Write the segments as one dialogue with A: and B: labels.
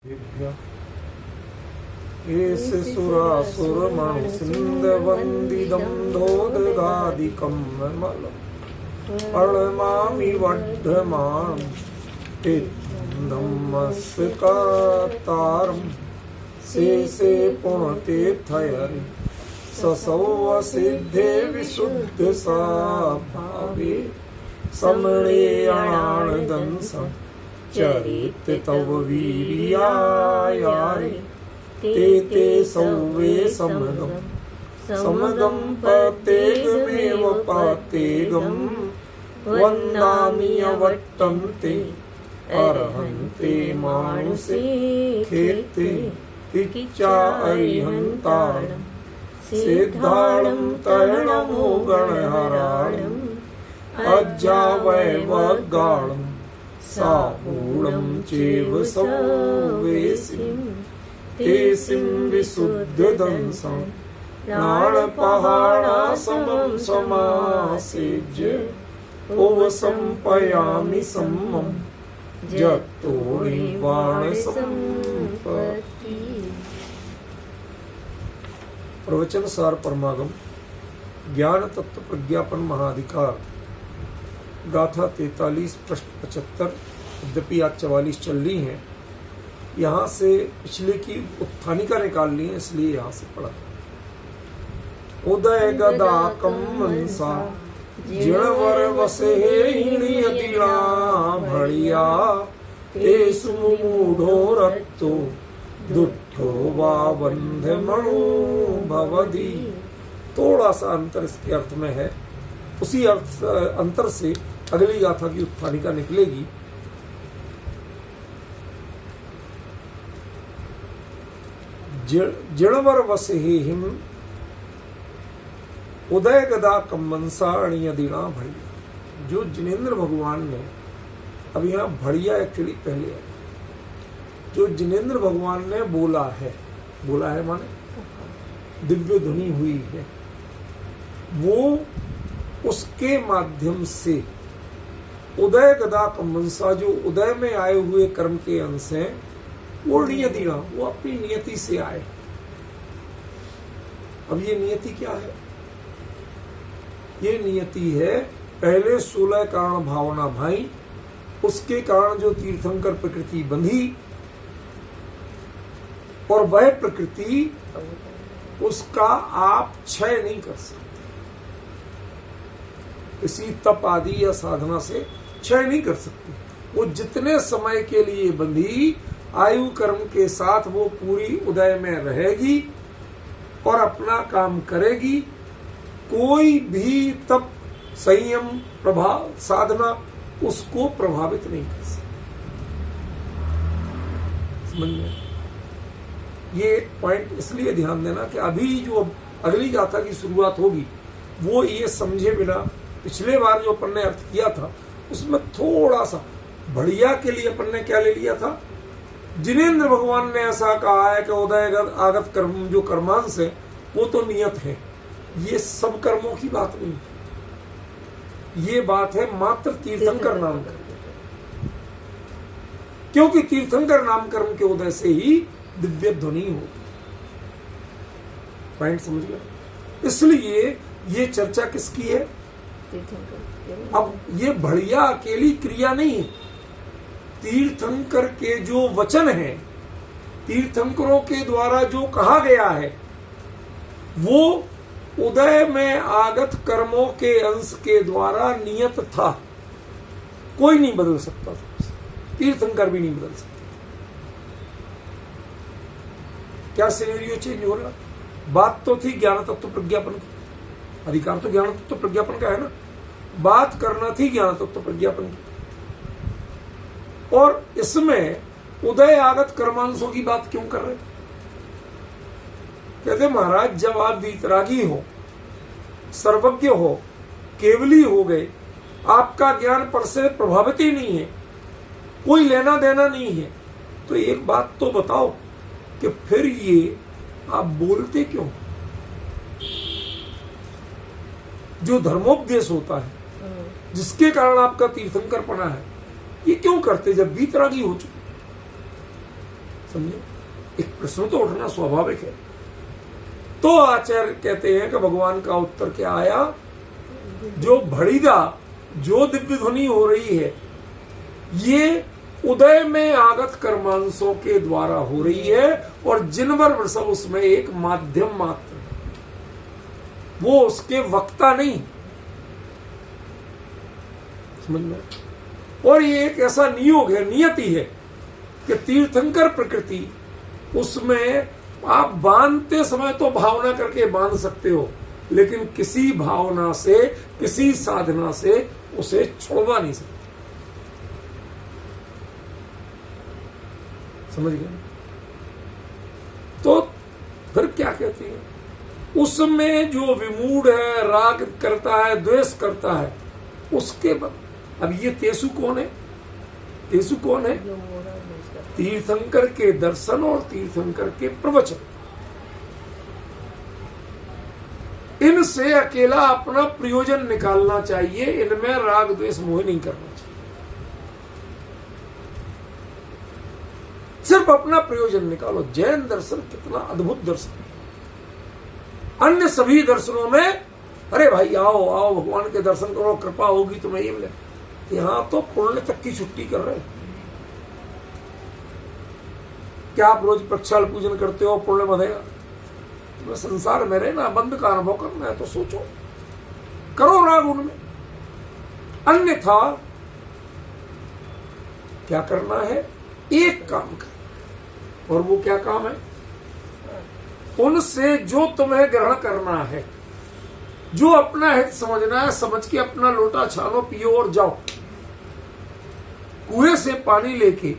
A: एष सुरासुरमणिसिन्धवन्दिदं धोदगादिकं प्रणमामि वढ्ढमानं धम्मस्कातारं शेषे पुण्यतीर्थहरि ससौवसिद्धे विशुद्धसाभावे समणे अणानदंसं चरित तव वीर्यायारे ते सौवे समगं पतेगमेव पतेगं वन्दामि अवट्टन्ते अर्हन्ते मानुषे खेते किच्चा अरिहन्तारं सिद्धाणं तरणमो गणहराणम् अज्जावैवगाणं साहूणं चैव सौवेसिं तेसिं विशुद्धदंसं नाळपहाडासमं समासेज्य उपसंपयामि सम्मं जत्तोणिवाणसम्पत्ति। प्रवचन सार परमागम ज्ञान तत्व प्रज्ञापन महाधिकार गाथा 43 प्रश्न 75। यद्यपि आज 44 चल रही है, यहाँ से पिछले की उत्थानिका निकाल ली है, इसलिए यहाँ से पढ़ा। उदय गदा कम मनसा जिणवर वसे हिणियतिणा भड़िया तेसु मूढ़ो रत्तो दुष्टो वा बंध मणु भवदी। थोड़ा सा अंतर इसके अर्थ में है, उसी अर्थ अंतर से अगली गाथा की उत्थानिका निकलेगी। जिणवर वसे हिम उदय गदा कमंसा अणियदिना भड़िया। जो जिनेंद्र भगवान ने, अब यहाँ भड़िया एक्चुअली पहले है, जो जिनेंद्र भगवान ने बोला है माने दिव्य ध्वनि हुई है, वो उसके माध्यम से उदय गदा कमंसा, जो उदय में आए हुए कर्म के अंश हैं, वो नियतिना, वो अपनी नियति से आए। अब ये नियति क्या है? ये नियति है पहले 16 कारण भावना भाई, उसके कारण जो तीर्थंकर प्रकृति बंधी, और वह प्रकृति उसका आप क्षय नहीं कर सकते, किसी तप आदि या साधना से क्षय नहीं कर सकती। वो जितने समय के लिए बंधी, आयु कर्म के साथ वो पूरी उदय में रहेगी और अपना काम करेगी। कोई भी तप, संयम, प्रभाव, साधना उसको प्रभावित नहीं कर सकती। समझ में? ये पॉइंट इसलिए ध्यान देना कि अभी जो अगली गाथा की शुरुआत होगी वो ये समझे बिना, पिछले बार जो अपन ने अर्थ किया था उसमें थोड़ा सा बढ़िया के लिए अपन ने क्या ले लिया था, जिनेंद्र भगवान ने ऐसा कहा है कि उदय आगत कर्म जो कर्मांश है वो तो नियत है। ये सब कर्मों की बात नहीं, ये बात है मात्र तीर्थंकर नाम कर्म, क्योंकि तीर्थंकर नाम कर्म के उदय से ही दिव्य ध्वनि होगी। पॉइंट समझ गया? इसलिए ये चर्चा किसकी है? अब ये बढ़िया अकेली क्रिया नहीं है, तीर्थंकर के जो वचन है, तीर्थंकरों के द्वारा जो कहा गया है, वो उदय में आगत कर्मों के अंश के द्वारा नियत था। कोई नहीं बदल सकता था, तीर्थंकर भी नहीं बदल सकता। क्या सिनेरियो चेंज हो रहा? बात तो थी ज्ञान तत्व प्रज्ञापन की, अधिकार तो ज्ञान तत्व प्रज्ञापन का है ना, बात करना थी ज्ञान तत्व प्रज्ञापन की, और इसमें उदय आगत कर्मांशों की बात क्यों कर रहे थे? कहते महाराज, जब आप वीतरागी हो, सर्वज्ञ हो, केवली हो गए, आपका ज्ञान पर से प्रभावित ही नहीं है, कोई लेना देना नहीं है, तो एक बात तो बताओ कि फिर ये आप बोलते क्यों? जो धर्मोपदेश होता है, जिसके कारण आपका तीर्थंकर पना है, ये क्यों करते जब वीतरागी हो चुके? समझे, एक प्रश्न तो उठना स्वाभाविक है। तो आचार्य कहते हैं कि भगवान का उत्तर क्या आया, जो भड़ीदा जो दिव्य ध्वनि हो रही है ये उदय में आगत कर्मांशों के द्वारा हो रही है और जिनवर वृषभ उसमें एक माध्यम मात्र है, वो उसके वक्ता नहीं, समझ में। और ये एक ऐसा नियोग है, नियति है कि तीर्थंकर प्रकृति उसमें आप बांधते समय तो भावना करके बांध सकते हो, लेकिन किसी भावना से किसी साधना से उसे छोड़वा नहीं सकते, समझ गए। तो फिर क्या कहते हैं, उसमें जो विमूढ़ है, राग करता है, द्वेष करता है, उसके अब ये तेसु कौन है, तेसु कौन है, तीर्थंकर के दर्शन और तीर्थंकर के प्रवचन, इनसे अकेला अपना प्रयोजन निकालना चाहिए, इनमें राग द्वेष मोह नहीं करना चाहिए, सिर्फ अपना प्रयोजन निकालो। जैन दर्शन कितना अद्भुत दर्शन है, अन्य सभी दर्शनों में अरे भाई आओ आओ भगवान के दर्शन करो, कृपा होगी तुम्हें ये मिले, यहां तो पुण्य तक की छुट्टी कर रहे हैं। क्या आप रोज प्रक्षाल पूजन करते हो, पुण्य बढ़ेगा? तुम्हें संसार में रहना, बंद का अनुभव करना है तो सोचो, करो राग उनमें, अन्यथा क्या करना है, एक काम कर, और वो क्या काम है, उनसे जो तुम्हें ग्रहण करना है, जो अपना हित समझना है, समझ के अपना लोटा छानो, पियो और जाओ। कुएं से पानी लेके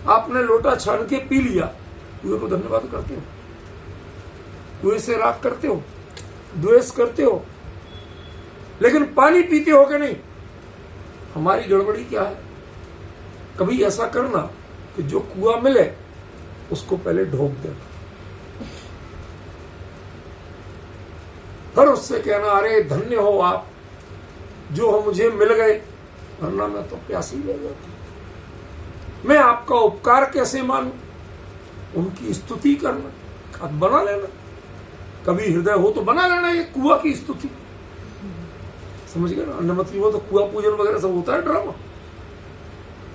A: आपने लोटा छान के पी लिया, कुएं को धन्यवाद करते हो, कुएं से राग करते हो, द्वेष करते हो, लेकिन पानी पीते हो कि नहीं? हमारी गड़बड़ी क्या है, कभी ऐसा करना कि जो कुआं मिले उसको पहले ढोक देना, फिर उससे कहना अरे धन्य हो आप जो मुझे मिल गए, वरना मैं तो प्यासी रह जाती, मैं आपका उपकार कैसे मानूं? उनकी स्तुति करना, खाद बना लेना, कभी हृदय हो तो बना लेना ये कुआं की स्तुति, समझ गए ना। अन्नमती हो तो कुआं पूजन वगैरह सब होता है ड्रामा,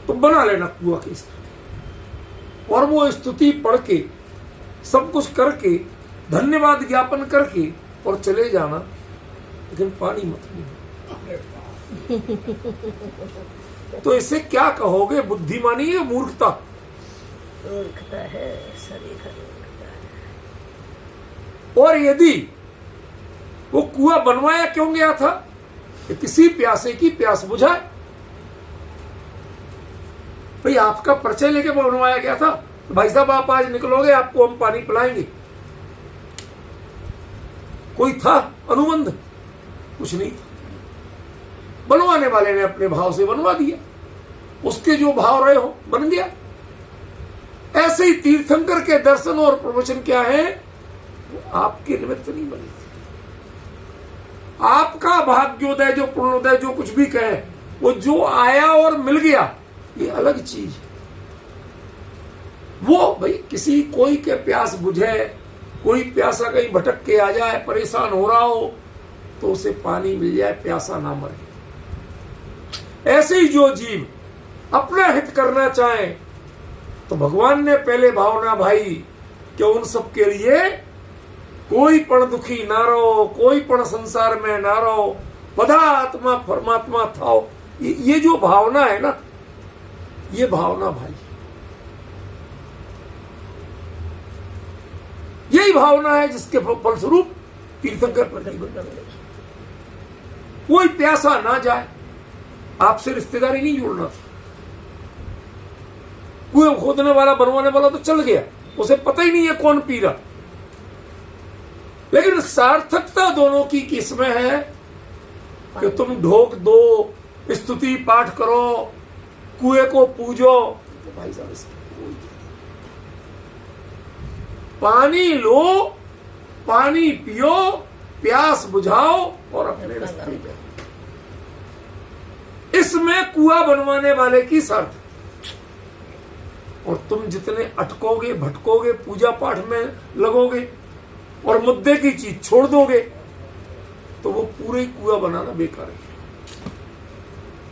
A: तो बना लेना कुआं की स्तुति, और वो स्तुति पढ़ के सब कुछ करके धन्यवाद ज्ञापन करके और चले जाना, लेकिन पानी मत पीना। तो इसे क्या कहोगे, बुद्धिमानी या मूर्खता?
B: मूर्खता है, सरीखा मूर्खता है।
A: और यदि वो कुआं बनवाया क्यों गया था, कि किसी प्यासे की प्यास बुझाए, भाई आपका परिचय लेके बनवाया गया था, तो भाई साहब आप आज निकलोगे, आपको हम पानी पिलाएंगे, कोई था अनुबंध? कुछ नहीं था, बनवाने वाले ने अपने भाव से बनवा दिया, उसके जो भाव रहे हो बन गया। ऐसे ही तीर्थंकर के दर्शन और प्रवचन क्या है, वो आपके निमित्त नहीं बने थे, आपका भाग्योदय जो पुण्योदय जो कुछ भी कहे, वो जो आया और मिल गया ये अलग चीज है। वो भाई किसी कोई के प्यास बुझे, कोई प्यासा कहीं भटक के आ जाए, परेशान हो रहा हो, तो उसे पानी मिल जाए, प्यासा ना मरे। ऐसे ही जो जीव अपना हित करना चाहे, तो भगवान ने पहले भावना भाई कि उन सब के लिए कोई पण दुखी ना रहो, कोई पण संसार में ना रहो, पदात्मा परमात्मा थाओ। ये जो भावना है ना, ये भावना भाई, यही भावना है जिसके फलस्वरूप तीर्थंकर प्रतिबंध, कोई प्यासा ना जाए, आपसे रिश्तेदारी नहीं जोड़ना था। कुएं खोदने वाला बनवाने वाला तो चल गया, उसे पता ही नहीं है कौन पी रहा, लेकिन सार्थकता दोनों की किसमें है कि तुम ढोक दो, स्तुति पाठ करो, कुएं को पूजो, तो भाई साहब पानी लो, पानी पियो, प्यास बुझाओ और अपने रास्ते पे। इसमें कुआं बनवाने वाले की शर्त, और तुम जितने अटकोगे भटकोगे पूजा पाठ में लगोगे और मुद्दे की चीज छोड़ दोगे तो वो पूरे कुआं बनाना बेकार है।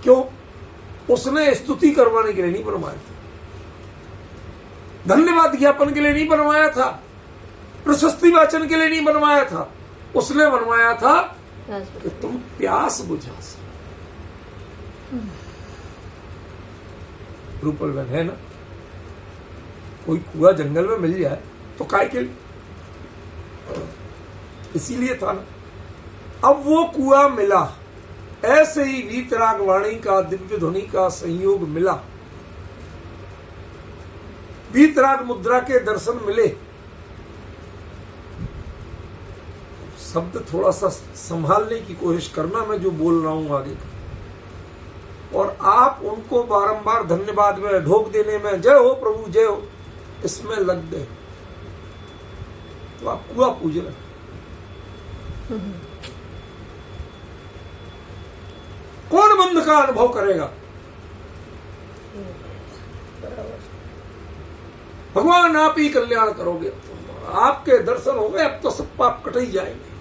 A: क्यों? उसने स्तुति करवाने के लिए नहीं बनवाया था, धन्यवाद ज्ञापन के लिए नहीं बनवाया था, प्रशस्ति वाचन के लिए नहीं बनवाया था। उसने बनवाया था कि तुम प्यास बुझा सको। रूपल बहन है ना, कोई कुआं जंगल में मिल जाए तो काय के लिए, इसीलिए था ना। अब वो कुआं मिला, ऐसे ही वीतराग वाणी का दिव्य ध्वनि का संयोग मिला, वीतराग मुद्रा के दर्शन मिले। शब्द थोड़ा सा संभालने की कोशिश करना, मैं जो बोल रहा हूं आगे का, और आप उनको बारंबार धन्यवाद में ढोक देने में जय हो प्रभु जय हो इसमें लग गए तो आप कुआं पूज रहे। कौन बंध का अनुभव करेगा? भगवान आप ही कल्याण करोगे। आपके दर्शन हो गए, अब तो सब पाप कट ही जाएंगे।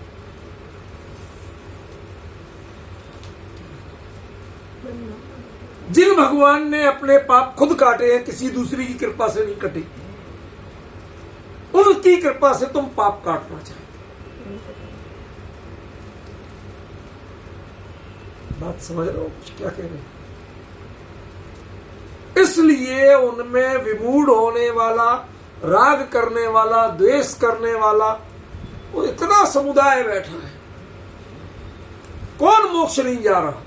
A: जिन भगवान ने अपने पाप खुद काटे हैं, किसी दूसरी की कृपा से नहीं कटे, उनकी कृपा से तुम पाप काटना चाहते। बात समझ रहे हो क्या कह रहे हैं? इसलिए उनमें विमूढ़ होने वाला, राग करने वाला, द्वेष करने वाला वो इतना समुदाय बैठा है। कौन मोक्ष नहीं जा रहा?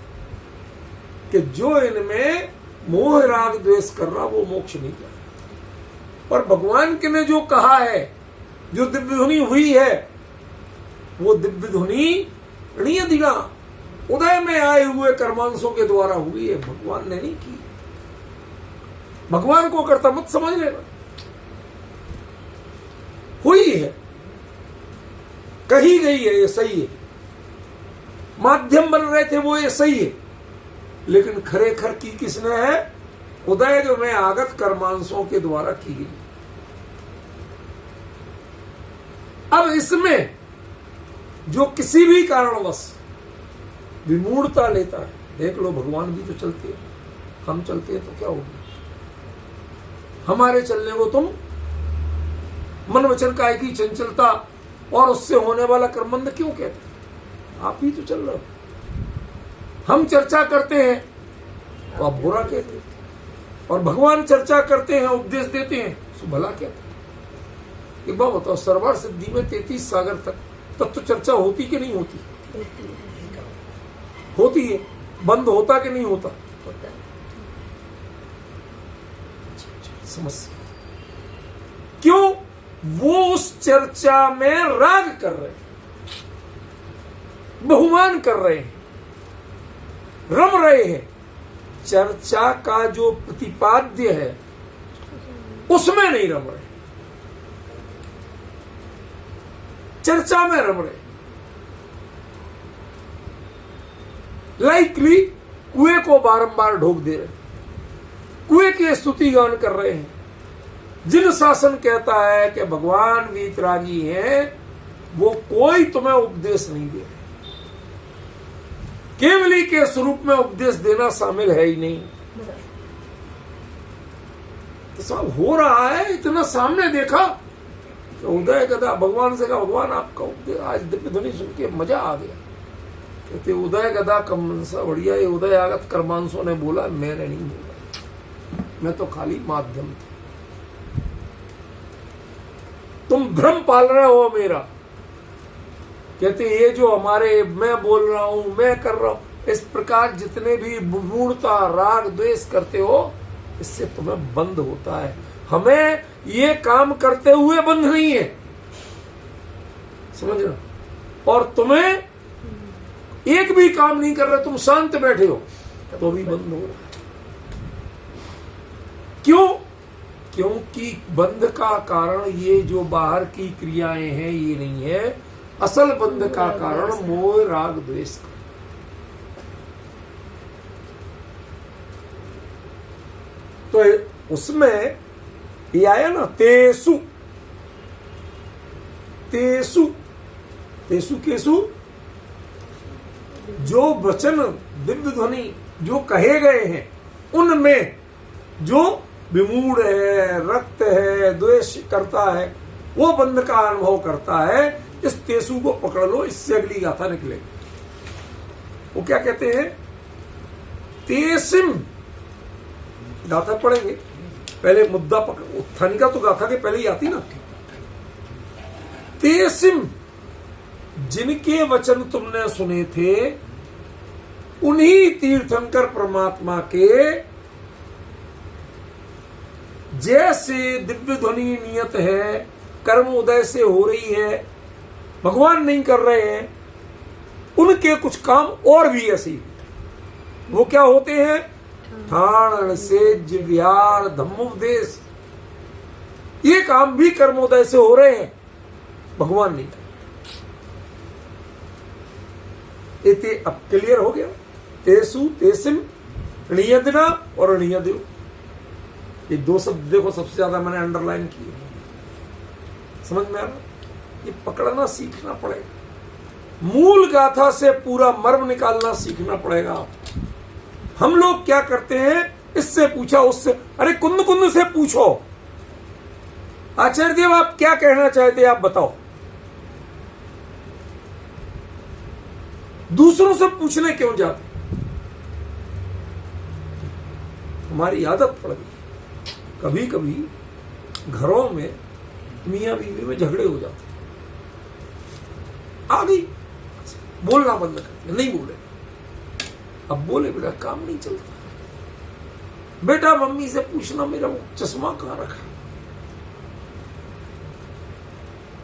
A: कि जो इनमें मोह राग द्वेष कर रहा वो मोक्ष नहीं जा रहा। और भगवान के ने जो कहा है, जो दिव्य ध्वनि हुई है, वो दिव्य ध्वनि नहीं दिला उदय में आए हुए कर्मांशों के द्वारा हुई है, भगवान ने नहीं की। भगवान को करता मत समझ लेना, हुई है, कही गई है, ये सही है। माध्यम बन रहे थे वो, ये सही है, लेकिन खरेखर की किसने है? उदय में आगत कर्मांशों के द्वारा की गई। अब इसमें जो किसी भी कारणवश विमूढ़ता लेता है, देख लो भगवान भी तो चलते हैं, हम चलते हैं तो क्या होगा? हमारे चलने को तुम मन वचन काय की चंचलता और उससे होने वाला कर्मबंध क्यों कहते? आप ही तो चल रहे हो। हम चर्चा करते हैं तो आप बुरा कहते हैं, और भगवान चर्चा करते हैं, उपदेश देते हैं तो भला कहते हैं। एक बात बताओ, सरवार सिद्धि में 33 सागर तक तब तो चर्चा होती कि नहीं होती? होती है। बंद होता कि नहीं होता? समस्या क्यों? वो उस चर्चा में राग कर रहे हैं, बहुमान कर रहे हैं, रम रहे हैं। चर्चा का जो प्रतिपाद्य है उसमें नहीं रम रहे, चर्चा में रम रहे। लाइकली कुएं को बारंबार ढोक दे रहे, कुएं की स्तुति गान कर रहे हैं। जिन शासन कहता है कि भगवान वीतरागी हैं, वो कोई तुम्हें उपदेश नहीं दे रहे। केवली के स्वरूप में उपदेश देना शामिल है ही नहीं। तो सब हो रहा है, इतना सामने देखा तो उदय गदा भगवान से कहा, भगवान आपका उपदेश आज दिव्य ध्वनि सुन के मजा आ गया। कहते उदय गदा कमंसा बढ़िया, ये उदय आगत कर्मांशों ने बोला, मैंने नहीं बोला, मैं तो खाली माध्यम था। तुम भ्रम पाल रहे हो मेरा। कहते ये जो हमारे, मैं बोल रहा हूं, मैं कर रहा हूं, इस प्रकार जितने भी मूढ़ता राग द्वेष करते हो, इससे तुम्हें बंध होता है। हमें ये काम करते हुए बंध नहीं है, समझ रहे? और तुम्हें एक भी काम नहीं कर रहे, तुम शांत बैठे हो तो भी बंध हो रहा है। क्यों? क्योंकि बंध का कारण ये जो बाहर की क्रियाएं हैं ये नहीं है, असल बंध का कारण मोह राग द्वेष का। तो उसमें ये आया ना तेसु, तेसु, तेसु केसु, जो वचन दिव्य ध्वनि जो कहे गए हैं उनमें जो विमूढ़ है, रक्त है, द्वेष करता है, वो बंध का अनुभव करता है, इस तेसु को पकड़ लो, इससे अगली गाथा निकलेगी। वो क्या कहते हैं? तेसिम, गाथा पढ़ेंगे, पहले मुद्दा पकड़, उत्थानिका तो गाथा के पहले ही आती ना। तेसिम, जिनके वचन तुमने सुने थे, उन्हीं तीर्थंकर परमात्मा के जैसे दिव्य ध्वनि नियत है, कर्म उदय से हो रही है, भगवान नहीं कर रहे हैं, उनके कुछ काम और भी ऐसे। वो क्या होते हैं? ठाण से जिव्यार धम्मोपदेश, ये काम भी कर्मोदय से हो रहे हैं, भगवान नहीं कर। इति अब क्लियर हो गया। तेसु तेसिम णीयदना और णीयदु, ये दो शब्द देखो सबसे ज्यादा मैंने अंडरलाइन किए। समझ में आ रहा? ये पकड़ना सीखना पड़ेगा, मूल गाथा से पूरा मर्म निकालना सीखना पड़ेगा। हम लोग क्या करते हैं, इससे पूछा उससे, अरे कुंद कुंद से पूछो, आचार्य देव आप क्या कहना चाहते हैं, आप बताओ। दूसरों से पूछने क्यों जाते? हमारी आदत पड़ गई। कभी कभी घरों में मियां बीवी में झगड़े हो जाते, आ गई, बोलना बंद कर दिया, नहीं बोले। अब बोले बेटा काम नहीं चलता, बेटा मम्मी से पूछना मेरा वो चश्मा कहां रखा।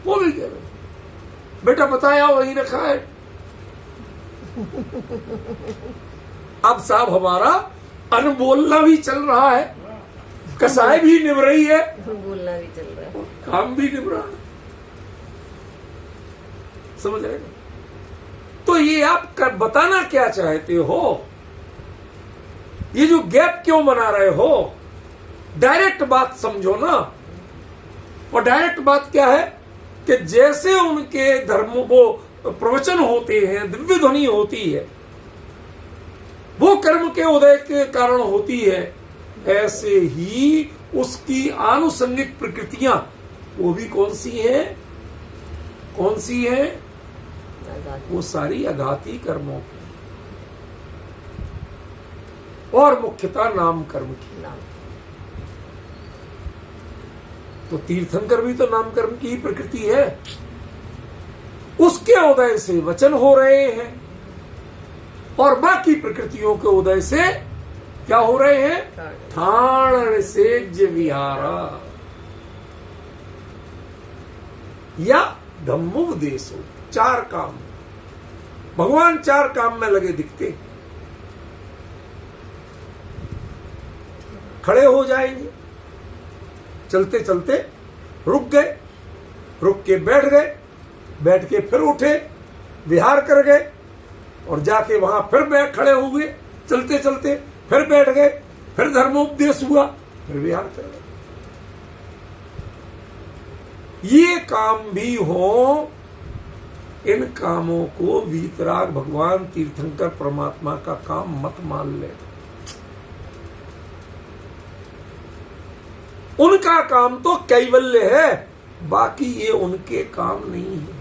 A: वो भी कह रहे बेटा बताया वहीं रखा है। अब साहब हमारा अनबोलना भी चल रहा है, कसाई भी निभ रही है,
B: बोलना भी चल रहा है,
A: काम भी निभ रहा है। समझ रहे हो? तो ये आप बताना क्या चाहते हो? ये जो गैप क्यों बना रहे हो? डायरेक्ट बात समझो ना। और डायरेक्ट बात क्या है कि जैसे उनके धर्म वो प्रवचन होते हैं, दिव्य ध्वनि होती है, वो कर्म के उदय के कारण होती है, ऐसे ही उसकी आनुषंगिक प्रकृतियां वो भी कौन सी हैं? कौन सी हैं? वो सारी अघाती कर्मों की और मुख्यतः नाम कर्म की। तो तीर्थंकर भी तो नाम कर्म की ही प्रकृति है, उसके उदय से वचन हो रहे हैं और बाकी प्रकृतियों के उदय से क्या हो रहे हैं? ठाण से विहारा या धम्मोपदेशो। चार काम भगवान चार काम में लगे दिखते। खड़े हो जाएंगे, चलते चलते रुक गए, रुक के बैठ गए, बैठ के फिर उठे, विहार कर गए और जाके वहां फिर बैठ खड़े हुए, चलते चलते फिर बैठ गए, फिर धर्मोपदेश हुआ, फिर विहार कर गए। ये काम भी हो, इन कामों को वीतराग भगवान तीर्थंकर परमात्मा का काम मत मान ले। उनका काम तो कैवल्य है, बाकी ये उनके काम नहीं है।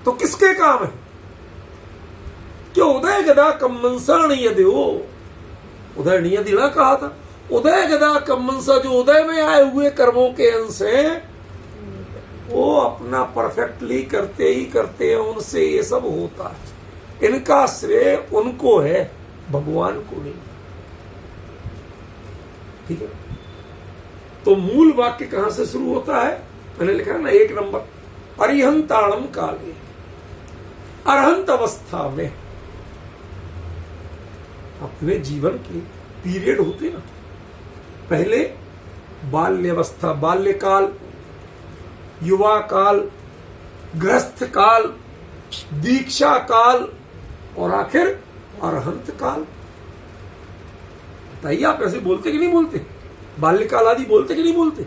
A: तो किसके काम है? कि उदय गदा कम्मंसा नियदियो, उदय नियदि ना कहा था, उदय गदा कम्मंसा, जो उदय में आए हुए कर्मों के अंश हैं, वो अपना परफेक्टली करते ही करते हैं, उनसे ये सब होता है। इनका श्रेय उनको है, भगवान को नहीं। ठीक है? तो मूल वाक्य कहां से शुरू होता है? मैंने लिखा है ना 1 नंबर, अरिहंताणम काले, अरहंत अवस्था में। अपने जीवन के पीरियड होते ना, पहले बाल्यावस्था, बाल्यकाल, युवा काल, गृहस्थ काल, दीक्षा काल और आखिर अरहंत काल। बताइए आप ऐसे बोलते कि नहीं बोलते? बाल्यकाल आदि बोलते कि नहीं बोलते?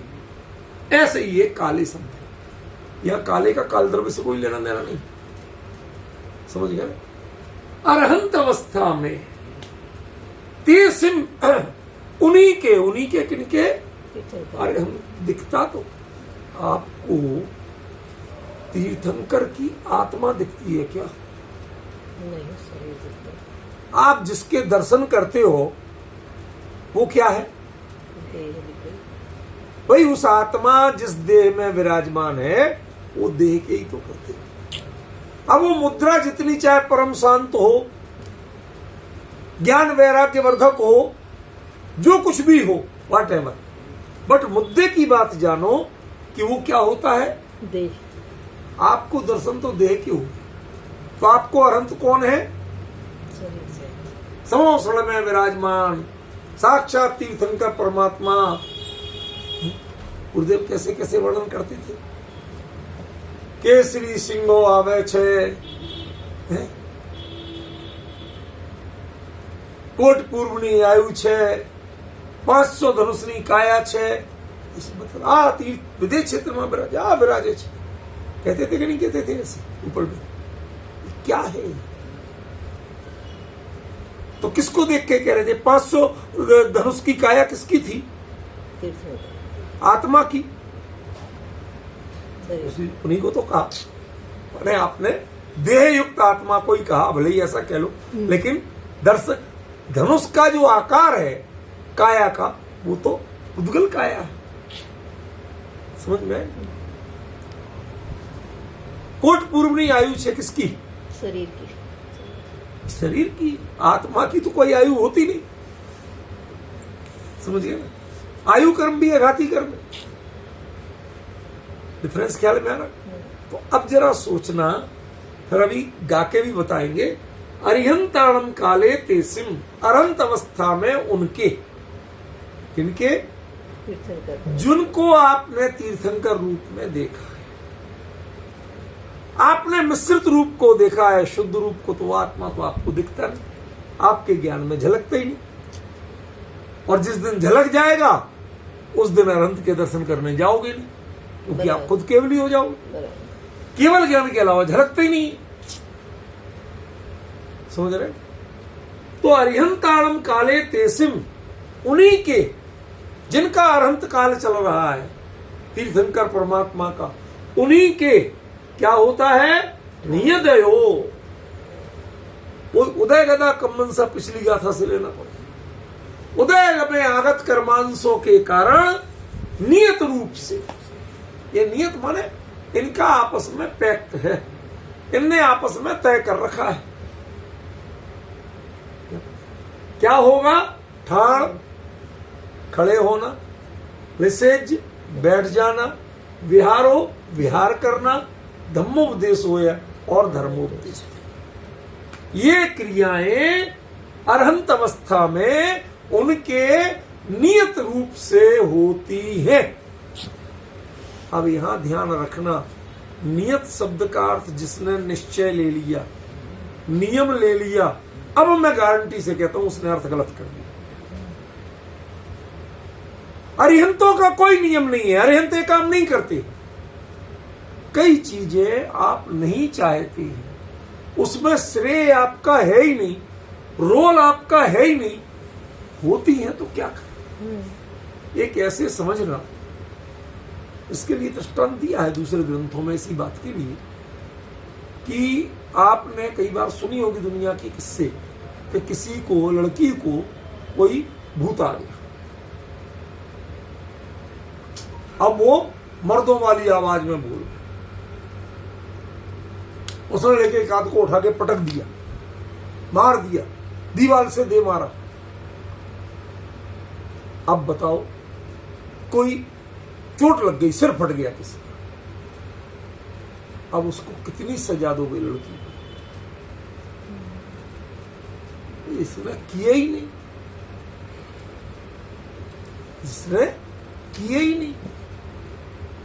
A: ऐसे ही ये काले शब्द है। यह काले का काल द्रव्य से कोई लेना देना नहीं, समझ गए? अरहंत अवस्था में ते सिम उन्हीं के किनके? अरे हम दिखता तो आपको तीर्थंकर की आत्मा दिखती है क्या?
B: नहीं, शरीर दिखता।
A: आप जिसके दर्शन करते हो वो क्या है?
B: देह दिख रही।
A: भाई उस आत्मा जिस देह में विराजमान है वो देह के ही तो करते हैं। अब वो मुद्रा जितनी चाहे परम शांत हो, ज्ञान वैराग्य वर्धक हो, जो कुछ भी हो, वॉट एवर, बट मुद्दे की बात जानो कि वो क्या होता है?
B: देह।
A: आपको दर्शन तो देह के हो, तो आपको अरंत कौन है?
B: शरीर से।
A: समोसण में विराजमान साक्षात तीर्थंकर परमात्मा। गुरुदेव कैसे कैसे वर्णन करते थे? केसरी सिंहो आवे छे, कोट पूर्वनी आयु छे, 500 धनुषनी काया छे, मतलब आ तीर्थ विदेश क्षेत्र में विराजे छे। कहते थे कि नहीं कहते थे? ऐसे ऊपर में क्या है? तो किसको देख के कह रहे थे? 500 धनुष की काया किसकी थी?
B: तीर्थंकर।
A: आत्मा की।
B: शरीर।
A: उन्हीं को तो कहा, अरे आपने देह युक्त आत्मा को ही कहा, भले ही ऐसा कह लो, लेकिन दर्शक धनुष का जो आकार है काया का, वो तो उद्गल काया है, समझ में? कोट पूर्वनी आयु है किसकी?
B: शरीर की।
A: शरीर की। आत्मा की तो कोई आयु होती नहीं, समझिए ना? आयु कर्म भी है, घाती कर्म है। डिफरेंस ख्याल में आ रहा? तो अब जरा सोचना, फिर अभी गा के भी बताएंगे। अरिहंताणम काले तेसिम, अरंत अवस्था में उनके, किनके?
B: तीर्थंकर।
A: जिनको आपने तीर्थंकर रूप में देखा है। आपने मिश्रित रूप को देखा है, शुद्ध रूप को तो आत्मा तो आपको दिखता नहीं, आपके ज्ञान में झलकता ही नहीं। और जिस दिन झलक जाएगा उस दिन अनंत के दर्शन करने जाओगे नहीं, क्योंकि आप खुद केवल ही हो जाओगे। केवल ज्ञान के अलावा झलकते ही नहीं, समझ रहे? तो अरिहंताणम काले तेसिम, उन्हीं के जिनका अरहंत काल चल रहा है, तीर्थंकर परमात्मा का, उन्हीं के क्या होता है? नियदयो। वो उदय गदा कम्मन सा पिछली गाथा से लेना पड़ेगा। उदय में आगत कर्मांशों के कारण नियत रूप से, ये नियत माने इनका आपस में पैक्ट है, इनने आपस में तय कर रखा है। क्या होगा? ठाड़ खड़े होना, विसेज बैठ जाना, विहारो विहार करना, धम्मोपदेश होया और धर्मोपदेश, ये क्रियाएं अरहंत अवस्था में उनके नियत रूप से होती है। अब यहां ध्यान रखना, नियत शब्द का अर्थ जिसने निश्चय ले लिया, नियम ले लिया, अब मैं गारंटी से कहता हूं उसने अर्थ गलत कर दिया। अरिहंतों का कोई नियम नहीं है, अरिहंत ये काम नहीं करते। कई चीजें आप नहीं चाहते हैं, उसमें श्रेय आपका है ही नहीं, रोल आपका है ही नहीं, होती है तो क्या करें? एक ऐसे समझना, इसके लिए दृष्टांत दिया है दूसरे ग्रंथों में इसी बात के लिए कि आपने कई बार सुनी होगी दुनिया की किस्से कि किसी को, लड़की को कोई भूत आ गया। अब वो मर्दों वाली आवाज में बोल, उसने लेके एक हाथ को उठा के पटक दिया, मार दिया, दीवार से दे मारा। अब बताओ, कोई चोट लग गई, सिर फट गया किसी, अब उसको कितनी सजा दोगे लड़की को? इसने किया ही नहीं, इसने किया ही नहीं।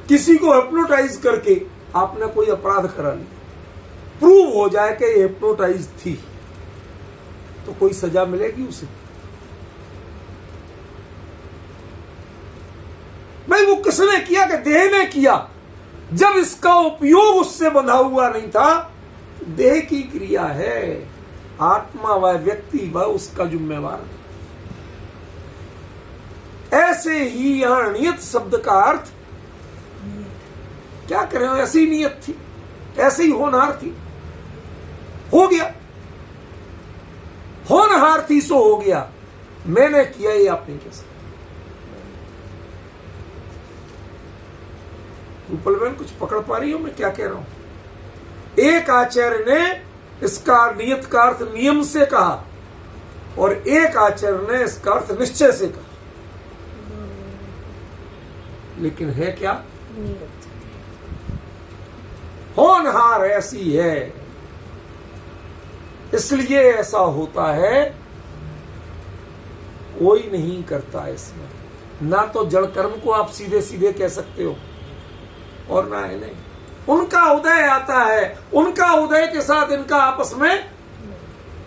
A: किसी को हिप्नोटाइज करके आपने कोई अपराध करा लिया, प्रूव हो जाए कि ये हिप्नोटाइज थी, तो कोई सजा मिलेगी उसे? वो किसने किया? कि देह ने किया। जब इसका उपयोग उससे बंधा हुआ नहीं था, देह की क्रिया है, आत्मा व व्यक्ति वह उसका जिम्मेवार है। ऐसे ही यहां नियत शब्द का अर्थ क्या करें, ऐसी नियत थी, ऐसे ही होनहार थी, हो गया, होनहार थी सो हो गया, मैंने किया ये आप नहीं कह सकते। रूपल बहन कुछ पकड़ पा रही हो मैं क्या कह रहा हूं? एक आचार्य ने इसका नियत का अर्थ नियम से कहा और एक आचार्य ने इसका अर्थ निश्चय से कहा, लेकिन है क्या?
B: नियत।
A: होनहार ऐसी है, इसलिए ऐसा होता है, कोई नहीं करता इसमें। ना तो जड़ कर्म को आप सीधे सीधे कह सकते हो और ना है नहीं। उनका उदय आता है, उनका उदय के साथ इनका आपस में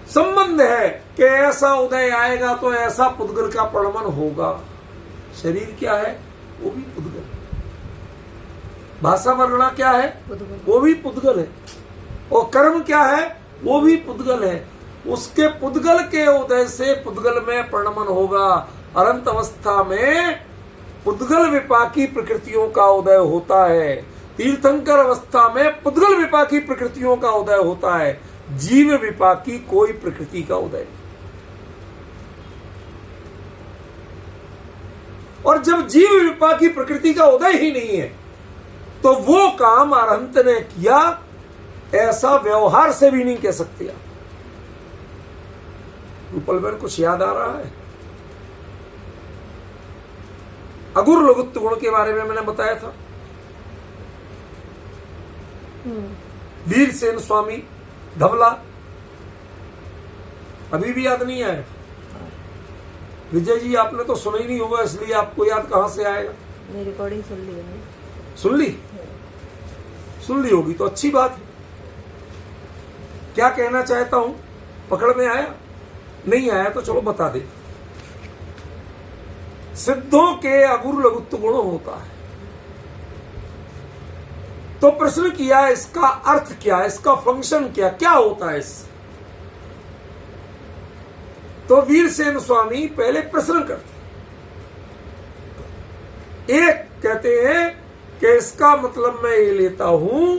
A: संबंध है कि ऐसा उदय आएगा तो ऐसा पुद्गल का प्रणमन होगा। शरीर क्या है? वो भी पुद्गल। भाषा वर्णना क्या है? वो भी पुद्गल है। और कर्म क्या है? वो भी पुद्गल है। उसके पुद्गल के उदय से पुद्गल में प्रणमन होगा। अनंत अवस्था में पुद्गल विपाकी प्रकृतियों का उदय होता है, तीर्थंकर अवस्था में पुद्गल विपाकी प्रकृतियों का उदय होता है, जीव विपाकी कोई प्रकृति का उदय नहीं। और जब जीव विपाकी प्रकृति का उदय ही नहीं है तो वो काम अरहंत ने किया, ऐसा व्यवहार से भी नहीं कह सकते आप। रूपल बहन कुछ याद आ रहा है? अगुर लघुत्व गुण के बारे में मैंने बताया था। वीरसेन स्वामी धवला, अभी भी याद नहीं आया? विजय जी आपने तो सुना ही नहीं होगा, इसलिए आपको याद कहां से आएगा?
B: मैं रिकॉर्डिंग सुन ली है।
A: सुन ली? सुन ली होगी तो अच्छी बात है। क्या कहना चाहता हूं? पकड़ में आया? नहीं आया तो चलो बता दे। सिद्धों के अगुर लघुत्व गुण होता है। तो प्रश्न किया इसका अर्थ क्या, इसका फंक्शन क्या, क्या होता है इससे? तो वीरसेन स्वामी पहले प्रश्न करते, एक कहते हैं कि इसका मतलब मैं ये लेता हूं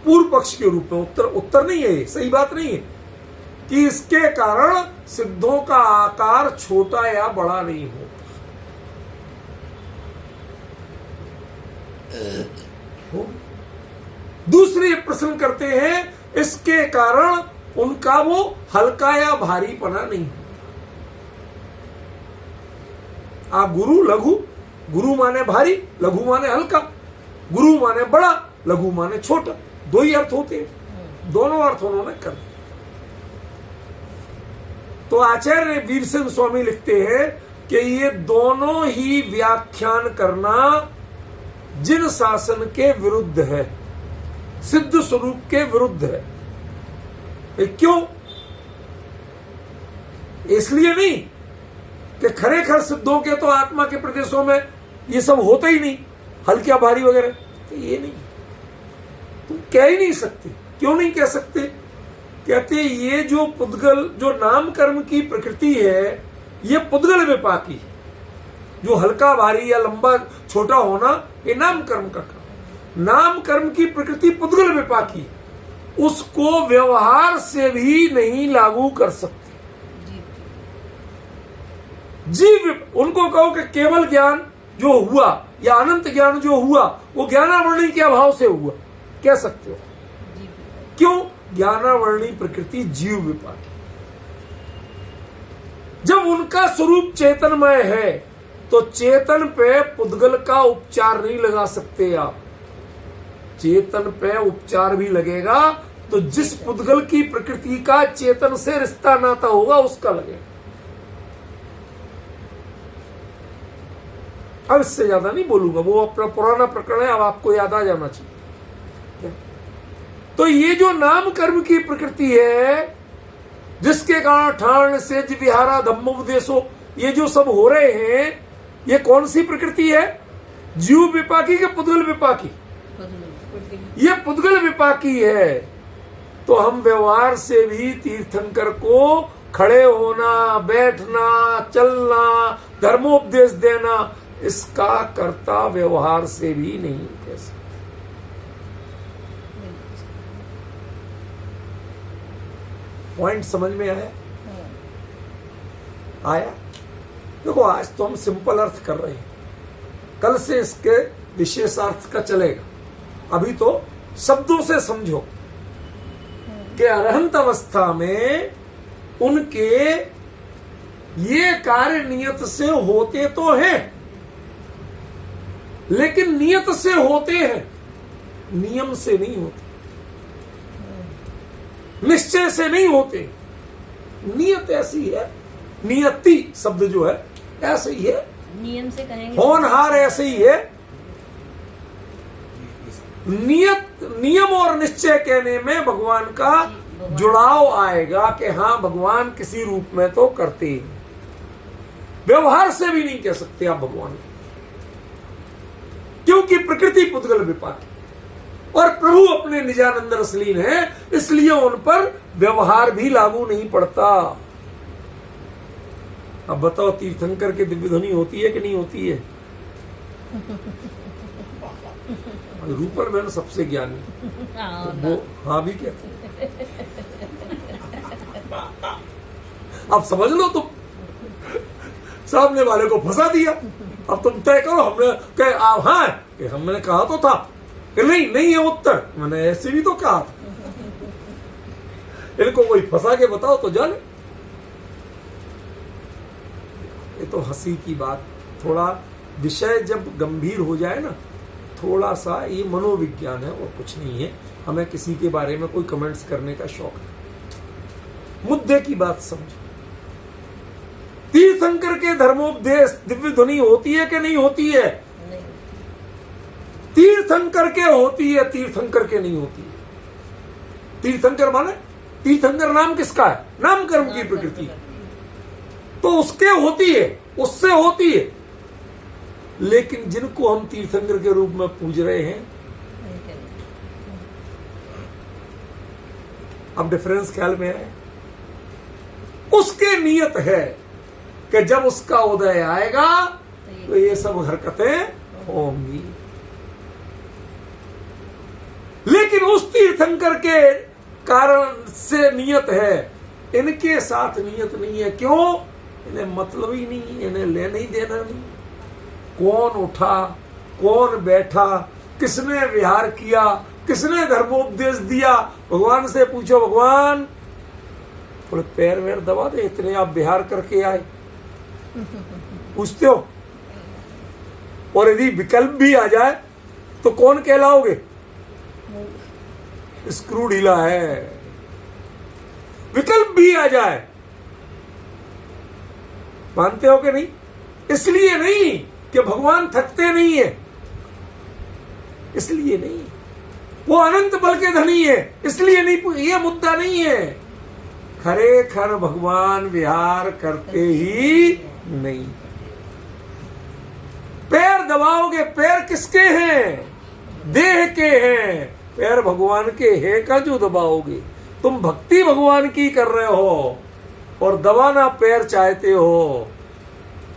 A: पूर्व पक्ष के रूप में, उत्तर नहीं है, सही बात नहीं है, कि इसके कारण सिद्धों का आकार छोटा या बड़ा नहीं होता। दूसरी प्रश्न करते हैं इसके कारण उनका वो हल्का या भारीपना नहीं होता। आप गुरु लघु, गुरु माने भारी, लघु माने हल्का, गुरु माने बड़ा, लघु माने छोटा, दो ही अर्थ होते हैं। दोनों अर्थ उन्होंने कर दिए। तो आचार्य वीरसेन स्वामी लिखते हैं कि ये दोनों ही व्याख्यान करना जिन शासन के विरुद्ध है, सिद्ध स्वरूप के विरुद्ध है। क्यों? इसलिए नहीं कि खरेखर सिद्धों के तो आत्मा के प्रदेशों में ये सब होता ही नहीं, हल्का भारी वगैरह, तो ये नहीं, तुम कह ही नहीं सकते। क्यों नहीं कह सकते? कहते ये जो पुद्गल, जो नाम कर्म की प्रकृति है, ये पुद्गल विपाकी, जो हल्का भारी या लंबा छोटा होना, ये नाम कर्म का काम। नाम कर्म की प्रकृति पुद्गल विपाकी, उसको व्यवहार से भी नहीं लागू कर सकते। जीव, उनको कहो कि केवल ज्ञान जो हुआ या अनंत ज्ञान जो हुआ वो ज्ञानावरणी के अभाव से हुआ, कह सकते हो। क्यों? ज्ञानावरणी प्रकृति जीव विपाकी। जब उनका स्वरूप चेतनमय है तो चेतन पे पुद्गल का उपचार नहीं लगा सकते आप। चेतन पे उपचार भी लगेगा तो जिस पुद्गल की प्रकृति का चेतन से रिश्ता नाता होगा उसका लगेगा। अब इससे ज्यादा नहीं बोलूंगा, वो अपना पुराना प्रकरण है, अब आपको याद आ जाना चाहिए। तो ये जो नाम कर्म की प्रकृति है, जिसके कारण ठाण सेज विहारा धम्मोपदेशो, ये जो सब हो रहे हैं, ये कौन सी प्रकृति है? जीव विपाकी के पुद्गल विपाकी? ये पुद्गल विपाकी है। तो हम व्यवहार से भी तीर्थंकर को खड़े होना, बैठना, चलना, धर्मोपदेश देना, इसका कर्ता व्यवहार से भी नहीं कह सकते। पॉइंट समझ में आया? आया? देखो, आज तो हम सिंपल अर्थ कर रहे हैं, कल से इसके विशेषार्थ का चलेगा। अभी तो शब्दों से समझो कि अरहंत अवस्था में उनके ये कार्य नियत से होते तो हैं, लेकिन नियत से होते हैं, नियम से नहीं होते, निश्चय से नहीं होते। नियत ऐसी है, नियति शब्द जो है ऐसे ही है,
B: नियम से कहेंगे,
A: होनहार ऐसे ही है। नियम और निश्चय कहने में भगवान का जुड़ाव आएगा कि हाँ, भगवान किसी रूप में तो करते हैं। व्यवहार से भी नहीं कह सकते आप भगवान, क्योंकि प्रकृति पुद्गल विपाकी और प्रभु अपने निजानंद रसलीन है, इसलिए उन पर व्यवहार भी लागू नहीं पड़ता। अब बताओ, तीर्थंकर की दिव्य ध्वनि होती है कि नहीं होती है? रूपल बहन सबसे ज्ञानी, तो वो हाँ भी कहते हैं। अब समझ लो, तुम सामने वाले को फंसा दिया। अब तुम तय करो, हमने कहे आप हाँ कि हमने कहा तो था कि नहीं है उत्तर, मैंने ऐसे भी तो कहा था। इनको कोई फंसा के बताओ तो जाने। ये तो हंसी की बात। थोड़ा विषय जब गंभीर हो जाए ना, थोड़ा सा ये मनोविज्ञान है और कुछ नहीं है। हमें किसी के बारे में कोई कमेंट्स करने का शौक नहीं। मुद्दे की बात समझो। तीर्थंकर के धर्मोपदेश दिव्य ध्वनि होती है कि नहीं होती है?
B: नहीं।
A: तीर्थंकर के होती है, तीर्थंकर के नहीं होती है। तीर्थंकर माने, तीर्थंकर नाम किसका है? नाम कर्म की प्रकृति, तो उसके होती है, उससे होती है। लेकिन जिनको हम तीर्थंकर के रूप में पूज रहे हैं, अब डिफरेंस ख्याल में है। उसके नियत है कि जब उसका उदय आएगा तो ये सब हरकतें होंगी। लेकिन उस तीर्थंकर के कारण से नियत है, इनके साथ नियत नहीं है। क्यों? इन्हें मतलब ही नहीं, इन्हें लेना ही देना नहीं। कौन उठा, कौन बैठा, किसने विहार किया, किसने धर्मोपदेश दिया, भगवान से पूछो। भगवान थोड़े पैर वैर दबा दे, इतने आप विहार करके आए, पूछते हो? और यदि विकल्प भी आ जाए तो कौन कहलाओगे? स्क्रू ढीला है। विकल्प भी आ जाए, मानते हो कि नहीं? इसलिए नहीं कि भगवान थकते नहीं है, इसलिए नहीं। वो अनंत बल के धनी है, इसलिए नहीं। ये मुद्दा नहीं है। खरेखर भगवान विहार करते ही नहीं। पैर दबाओगे, पैर किसके हैं? देह के हैं। पैर भगवान के हैं का जो दबाओगे। तुम भक्ति भगवान की कर रहे हो और दबाना पैर चाहते हो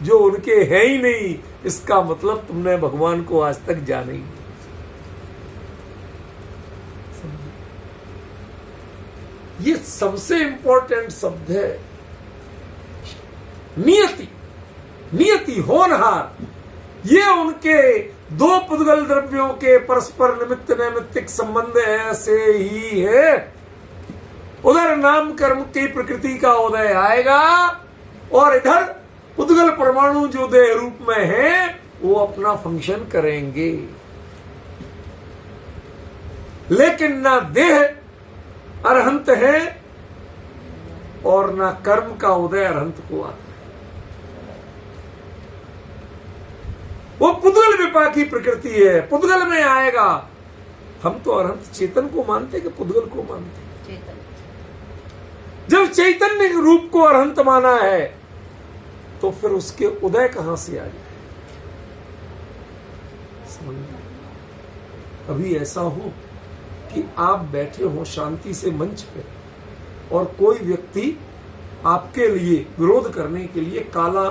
A: जो उनके है ही नहीं। इसका मतलब तुमने भगवान को आज तक जाना ही नहीं। ये सबसे इंपॉर्टेंट शब्द है, नियति। नियति, होनहार। ये उनके दो पुद्गल द्रव्यों के परस्पर निमित्त नैमित्तिक संबंध ऐसे ही है। उधर नाम कर्म की प्रकृति का उदय आएगा और इधर पुद्गल परमाणु जो देह रूप में है वो अपना फंक्शन करेंगे। लेकिन ना देह अरहंत है और ना कर्म का उदय अरहंत को आता है। वो पुद्गल विपाकी प्रकृति है, पुद्गल में आएगा। हम तो अरहंत चेतन को मानते कि puद्गल को मानते?
B: चेतन।
A: जब चैतन्य रूप को अरहंत माना है तो फिर उसके उदय कहां से आ जाए? समझ में। कभी ऐसा हो कि आप बैठे हो शांति से मंच पे और कोई व्यक्ति आपके लिए विरोध करने के लिए काला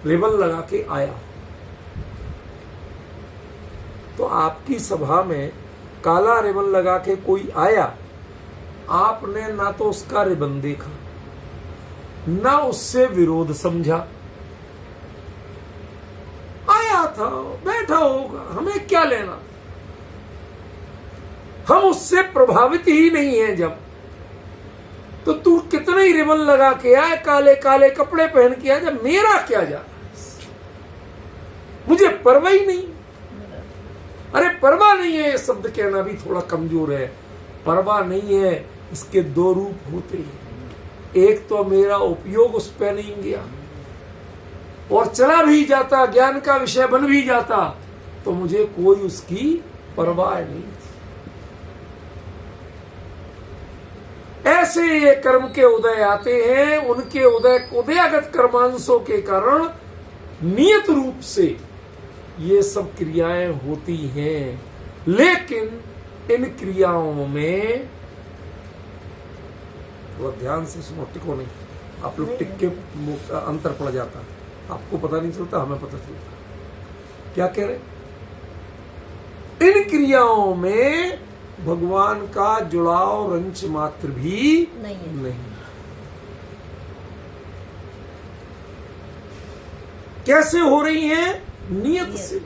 A: रिबन लगा के आया, तो आपकी सभा में काला रिबन लगा के कोई आया, आपने ना तो उसका रिबन देखा, ना उससे विरोध समझा, आया था बैठा होगा, हमें क्या लेना, हम उससे प्रभावित ही नहीं है। जब तो तू कितने ही रिबन लगा के आए, काले काले कपड़े पहन के आए, जब मेरा क्या जा, मुझे परवाह ही नहीं। अरे परवाह नहीं है, ये शब्द कहना भी थोड़ा कमजोर है। परवाह नहीं है, इसके दो रूप होते हैं। एक तो मेरा उपयोग उस पर नहीं गया और चला भी जाता, ज्ञान का विषय बन भी जाता, तो मुझे कोई उसकी परवाह नहीं थी। ऐसे ये कर्म के उदय आते हैं, उनके उदयागत कर्मांशों के कारण नियत रूप से ये सब क्रियाएं होती हैं। लेकिन इन क्रियाओं में थोड़ा ध्यान से सुनो, टिको नहीं, आप लोग टिक के अंतर पड़ जाता है, आपको पता नहीं चलता, हमें पता चलता। क्या कह रहे? इन क्रियाओं में भगवान का जुड़ाव रंच मात्र भी नहीं। कैसे हो रही हैं? नियत से।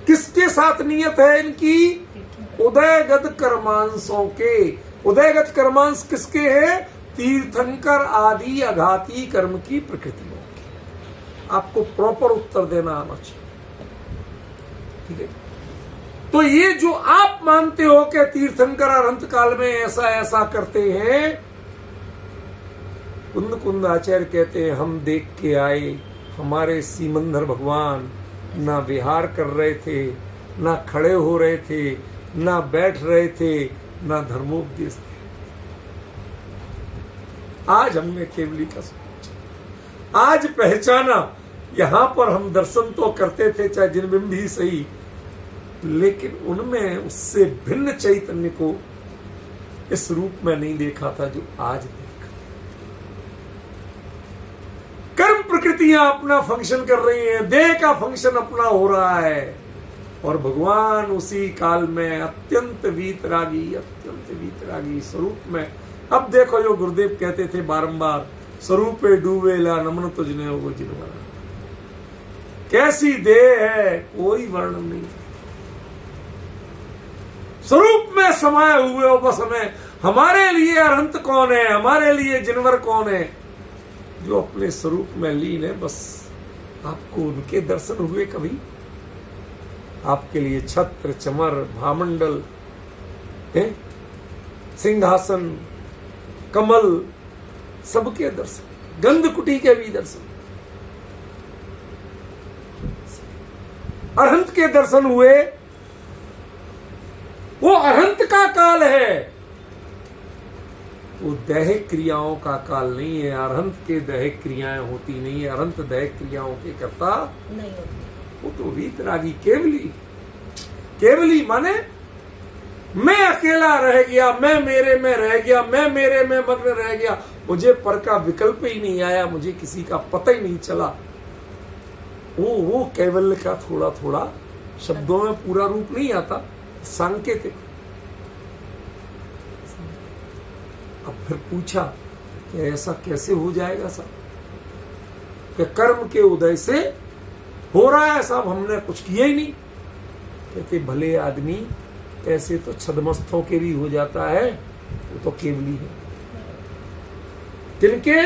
A: किसके साथ नियत है इनकी? उदयगत कर्मांशों के। उदयगत कर्मांश किसके हैं? तीर्थंकर आदि अघाती कर्म की प्रकृतियों के। आपको प्रॉपर उत्तर देना आना चाहिए, ठीक है? तो ये जो आप मानते हो कि तीर्थंकर अनंत काल में ऐसा ऐसा करते हैं, कुंद कुंद आचार्य कहते हैं हम देख के आए, हमारे सीमंदर भगवान ना विहार कर रहे थे, ना खड़े हो रहे थे, ना बैठ रहे थे, ना धर्मोपदेश थे। आज हमने केवली का सोचा, आज पहचाना, यहां पर हम दर्शन तो करते थे चाहे जिनबिंब ही सही, लेकिन उनमें उससे भिन्न चैतन्य को इस रूप में नहीं देखा था जो आज देखा। कर्म प्रकृतियां अपना फंक्शन कर रही हैं, देह का फंक्शन अपना हो रहा है, और भगवान उसी काल में अत्यंत वीतरागी स्वरूप में। अब देखो जो गुरुदेव कहते थे बारंबार, स्वरूपे डूबेला नमन तुझने वो जिनवरा। कैसी देह है, कोई वर्णन नहीं। स्वरूप में समाये हुए हो बस हमें। हमारे लिए अनंत कौन है, हमारे लिए जिनवर कौन है? जो अपने स्वरूप में लीन है। बस आपको उनके दर्शन हुए कभी? आपके लिए छत्र चमर भामंडल है, सिंहासन कमल, सबके दर्शन, गंधकुटी के भी दर्शन, अरहंत के दर्शन हुए। वो अरहंत का काल है, वो दैहिक क्रियाओं का काल नहीं है। अरहंत के दैहिक क्रियाएं होती नहीं है, अरहंत दैहिक क्रियाओं के करता नहीं होती। वो तो वीतरागी केवली माने मैं अकेला रह गया, मैं मेरे में रह गया, मैं मेरे में मग्न रह गया, मुझे पर का विकल्प ही नहीं आया, मुझे किसी का पता ही नहीं चला। वो कैवल्य का थोड़ा थोड़ा शब्दों में पूरा रूप नहीं आता, सांकेतिक। अब फिर पूछा कि ऐसा कैसे हो जाएगा साहब, कि कर्म के उदय से हो रहा है साहब, हमने कुछ किया ही नहीं। कहते भले आदमी ऐसे तो छदमस्तों के भी हो जाता है, वो तो केवली है। किनके?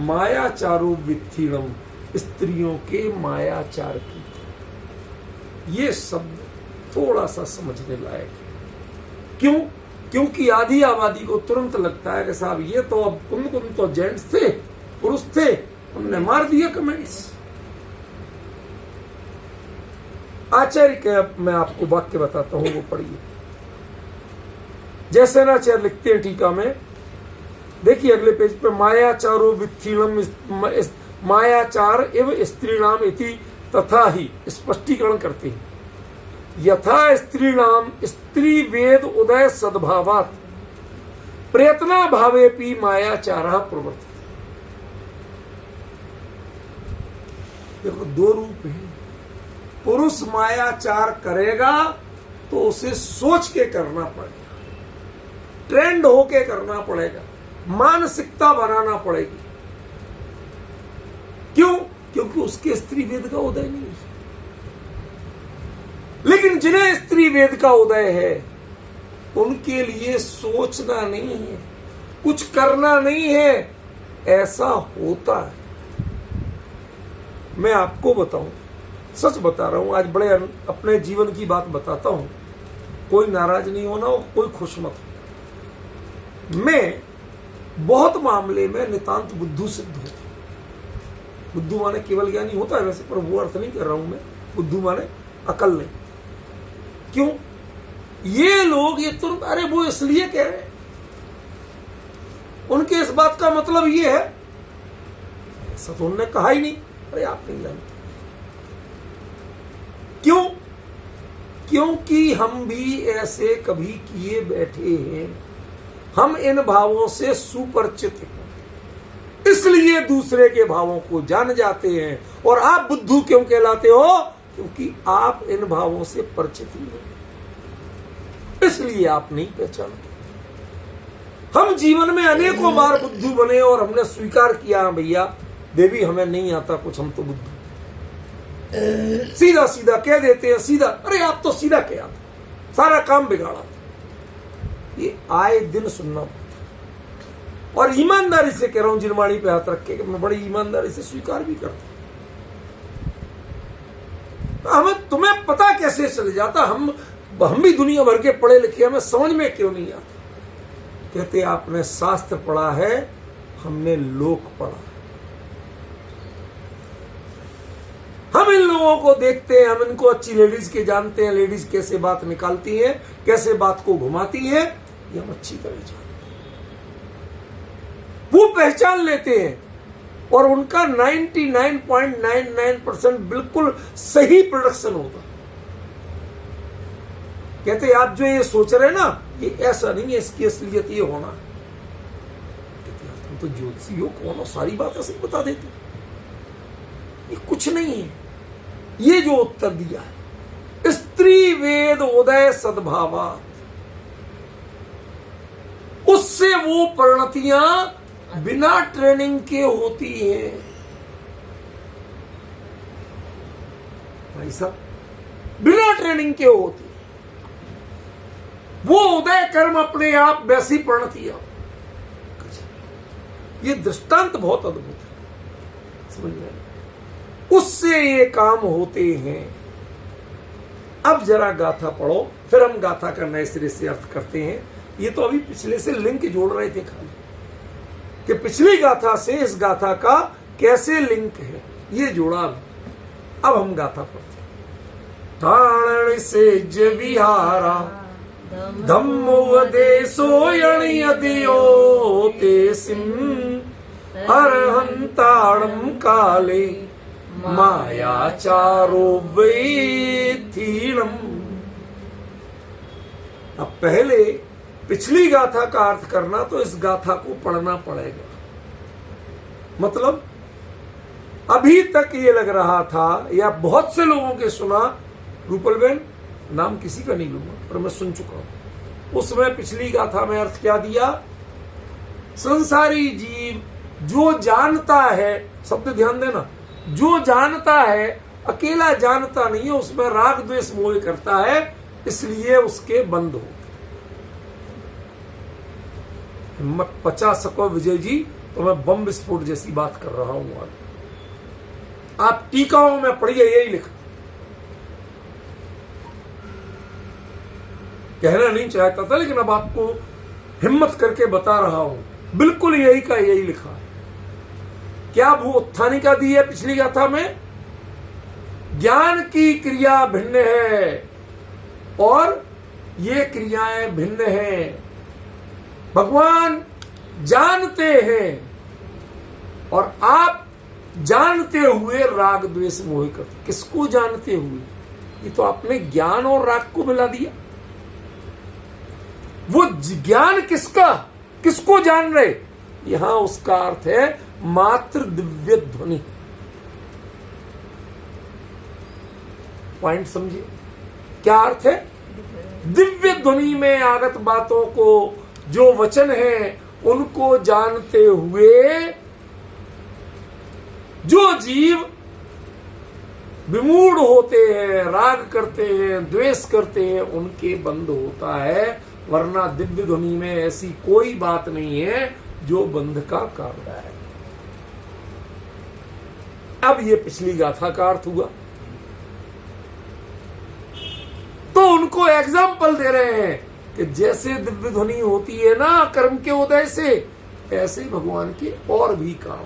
A: मायाचारो वित्थीणम, स्त्रियों के मायाचार की। ये शब्द थोड़ा सा समझने लायक है। क्यों? क्योंकि आधी आबादी को तुरंत लगता है कि साहब ये तो अब कुंद तो जेंट्स थे, पुरुष थे, उनने मार दिया कमेंट्स। आचार्य के मैं आपको वाक्य बताता हूं, वो पढ़िए। जैसे ना आचार्य लिखते हैं टीका में, देखिए अगले पेज पे, मायाचारो वित्थीणम, मायाचार एवं स्त्रीणाम इति तथा ही स्पष्टीकरण करते हैं। यथा स्त्रीणाम स्त्री वेद उदय सद्भावात प्रयत्ना भावेपि मायाचारः प्रवर्तते। देखो दो रूप है। पुरुष मायाचार करेगा तो उसे सोच के करना पड़ेगा, ट्रेंड होके करना पड़ेगा, मानसिकता बनाना पड़ेगी। क्यों? क्योंकि उसके स्त्री वेद का उदय नहीं है। लेकिन जिन्हें स्त्री वेद का उदय है उनके लिए सोचना नहीं है, कुछ करना नहीं है, ऐसा होता है। मैं आपको बताऊं, सच बता रहा हूं, आज बड़े अपने जीवन की बात बताता हूं, कोई नाराज नहीं होना और कोई खुश मत हो। मैं बहुत मामले में नितांत बुद्धू सिद्ध होता। बुद्धू माने केवल ज्ञानी होता है वैसे, पर वो अर्थ नहीं कर रहा हूं मैं। बुद्धू माने अकल नहीं। क्यों? ये लोग ये तुरंत अरे वो इसलिए कह रहे हैं, उनके इस बात का मतलब ये है, ऐसा तो उन्होंने कहा ही नहीं। अरे आप नहीं जानते। क्यों? क्योंकि हम भी ऐसे कभी किए बैठे हैं। हम इन भावों से सुपरिचित हैं, इसलिए दूसरे के भावों को जान जाते हैं। और आप बुद्धू क्यों कहलाते हो? क्योंकि आप इन भावों से परिचित ही हैं, इसलिए आप नहीं पहचानते। हम जीवन में अनेकों बार बुद्धू बने और हमने स्वीकार किया, भैया देवी हमें नहीं आता कुछ, हम तो बुद्धू। सीधा सीधा कह देते हैं, सीधा, अरे आप तो सीधा कह आते, सारा काम बिगाड़ा। ये आए दिन सुनना पड़ता। और ईमानदारी से कह रहा हूं, जिनवाणी पे हाथ रख के, मैं बड़ी ईमानदारी से स्वीकार भी करता हूं। हमें तुम्हें पता कैसे चल जाता? हम भी दुनिया भर के पढ़े लिखे, हमें समझ में क्यों नहीं आता? कहते आपने शास्त्र पढ़ा है, हमने लोक पढ़ा। हम इन लोगों को देखते हैं, हम इनको अच्छी लेडीज के जानते हैं, लेडीज कैसे बात निकालती हैं, कैसे बात को घुमाती हैं, ये हम अच्छी तरह जानते हैं। वो पहचान लेते हैं और उनका 99.99% बिल्कुल सही प्रोडक्शन होता। कहते आप जो ये सोच रहे हैं ना, ये ऐसा नहीं है, इसकी असलियत ये होना। तुम तो ज्योतिषी हो, कौन हो, सारी बात ऐसे ही बता देते। ये कुछ नहीं है। ये जो उत्तर दिया है, स्त्री वेद उदय सद्भावा, उससे वो परिणतियां बिना ट्रेनिंग के होती हैं। भाई साहब, बिना ट्रेनिंग के होती है। वो उदय कर्म अपने आप वैसी परिणतियां। ये दृष्टांत बहुत अद्भुत है, समझ रहे हैं? उससे ये काम होते हैं। अब जरा गाथा पढ़ो, फिर हम गाथा का नए सिरे से अर्थ करते हैं। ये तो अभी पिछले से लिंक जोड़ रहे थे खाली, कि पिछली गाथा से इस गाथा का कैसे लिंक है, ये जोड़ा। अब हम गाथा पढ़ते हैं। ठाण से विहारा धम्मोपदेशो यणियदियो ते सिं अरहंताणं काले मायाचारो वैथीणम्। अब पहले पिछली गाथा का अर्थ करना, तो इस गाथा को पढ़ना पड़ेगा। मतलब अभी तक ये लग रहा था, या बहुत से लोगों के सुना, रूपल बहन नाम किसी का नहीं लूंगा, पर मैं सुन चुका हूं। उसमें पिछली गाथा में अर्थ क्या दिया? संसारी जीव जो जानता है, शब्द ध्यान देना, जो जानता है, अकेला जानता नहीं है, उसमें राग द्वेष मोह करता है, इसलिए उसके बंद हो। हिम्मत पचा सको विजय जी, तो मैं बम विस्फोट जैसी बात कर रहा हूं आज। आप टीकाओं में पढ़िए, यही लिखा। कहना नहीं चाहता था, लेकिन अब आपको हिम्मत करके बता रहा हूं, बिल्कुल यही का यही लिखा है। क्या भू उत्थानिका दी है पिछली गाथा में? ज्ञान की क्रिया भिन्न है और ये क्रियाएं भिन्न हैं। भगवान जानते हैं और आप जानते हुए राग द्वेष मोह करते। किसको जानते हुए? ये तो आपने ज्ञान और राग को मिला दिया। वो ज्ञान किसका, किसको जान रहे, यहां उसका अर्थ है मात्र दिव्य ध्वनि। पॉइंट समझिए, क्या अर्थ है? दिव्य ध्वनि में आगत बातों को, जो वचन है उनको जानते हुए जो जीव विमूढ़ होते हैं, राग करते हैं, द्वेष करते हैं, उनके बंध होता है। वरना दिव्य ध्वनि में ऐसी कोई बात नहीं है जो बंध का कारण है। अब ये पिछली गाथा का अर्थ हुआ। तो उनको एग्जाम्पल दे रहे हैं कि जैसे दिव्य ध्वनि होती है ना कर्म के उदय से, ऐसे भगवान के और भी काम,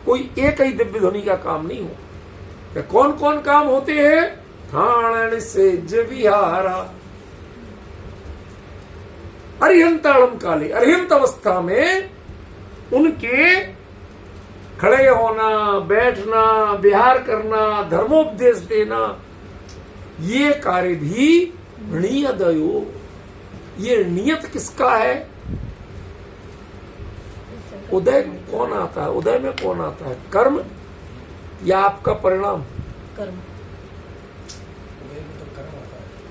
A: कोई एक ही दिव्य ध्वनि का काम नहीं हो। कौन कौन काम होते हैं? थाणन से विहारा, अरिहंताड़म काले, अरिहंत अवस्था में उनके खड़े होना, बैठना, विहार करना, धर्मोपदेश देना, ये कार्य भी नियदयो। ये नियत किसका है? उदय कौन आता है? उदय में कौन आता है? कर्म या आपका परिणाम?
B: कर्म।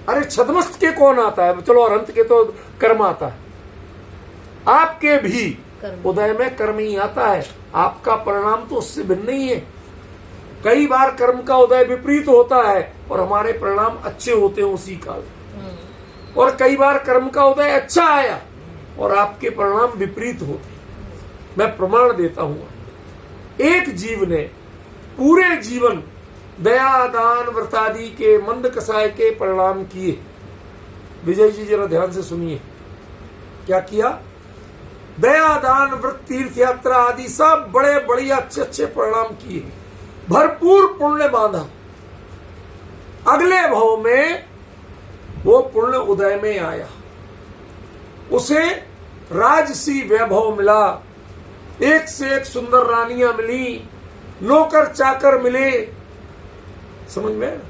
A: अरे छदमस्त के कौन आता है? चलो, और अंत के तो कर्म आता है। आपके भी उदय में कर्म ही आता है। आपका परिणाम तो उससे भिन्न नहीं है। कई बार कर्म का उदय विपरीत होता है और हमारे परिणाम अच्छे होते हैं उसी काल, और कई बार कर्म का उदय अच्छा आया और आपके परिणाम विपरीत होते। मैं प्रमाण देता हूं। एक जीव ने पूरे जीवन दया, दान, व्रतादि के, मंद कसाय के परिणाम किए। विजय जी जरा ध्यान से सुनिए, क्या किया? दया, दान, व्रत, तीर्थ यात्रा आदि सब बड़े बढ़िया अच्छे अच्छे परिणाम किए, भरपूर पुण्य बांधा। अगले भाव में वो पुण्य उदय में आया, उसे राजसी वैभव मिला, एक से एक सुंदर रानियां मिली, नौकर चाकर मिले, समझ में,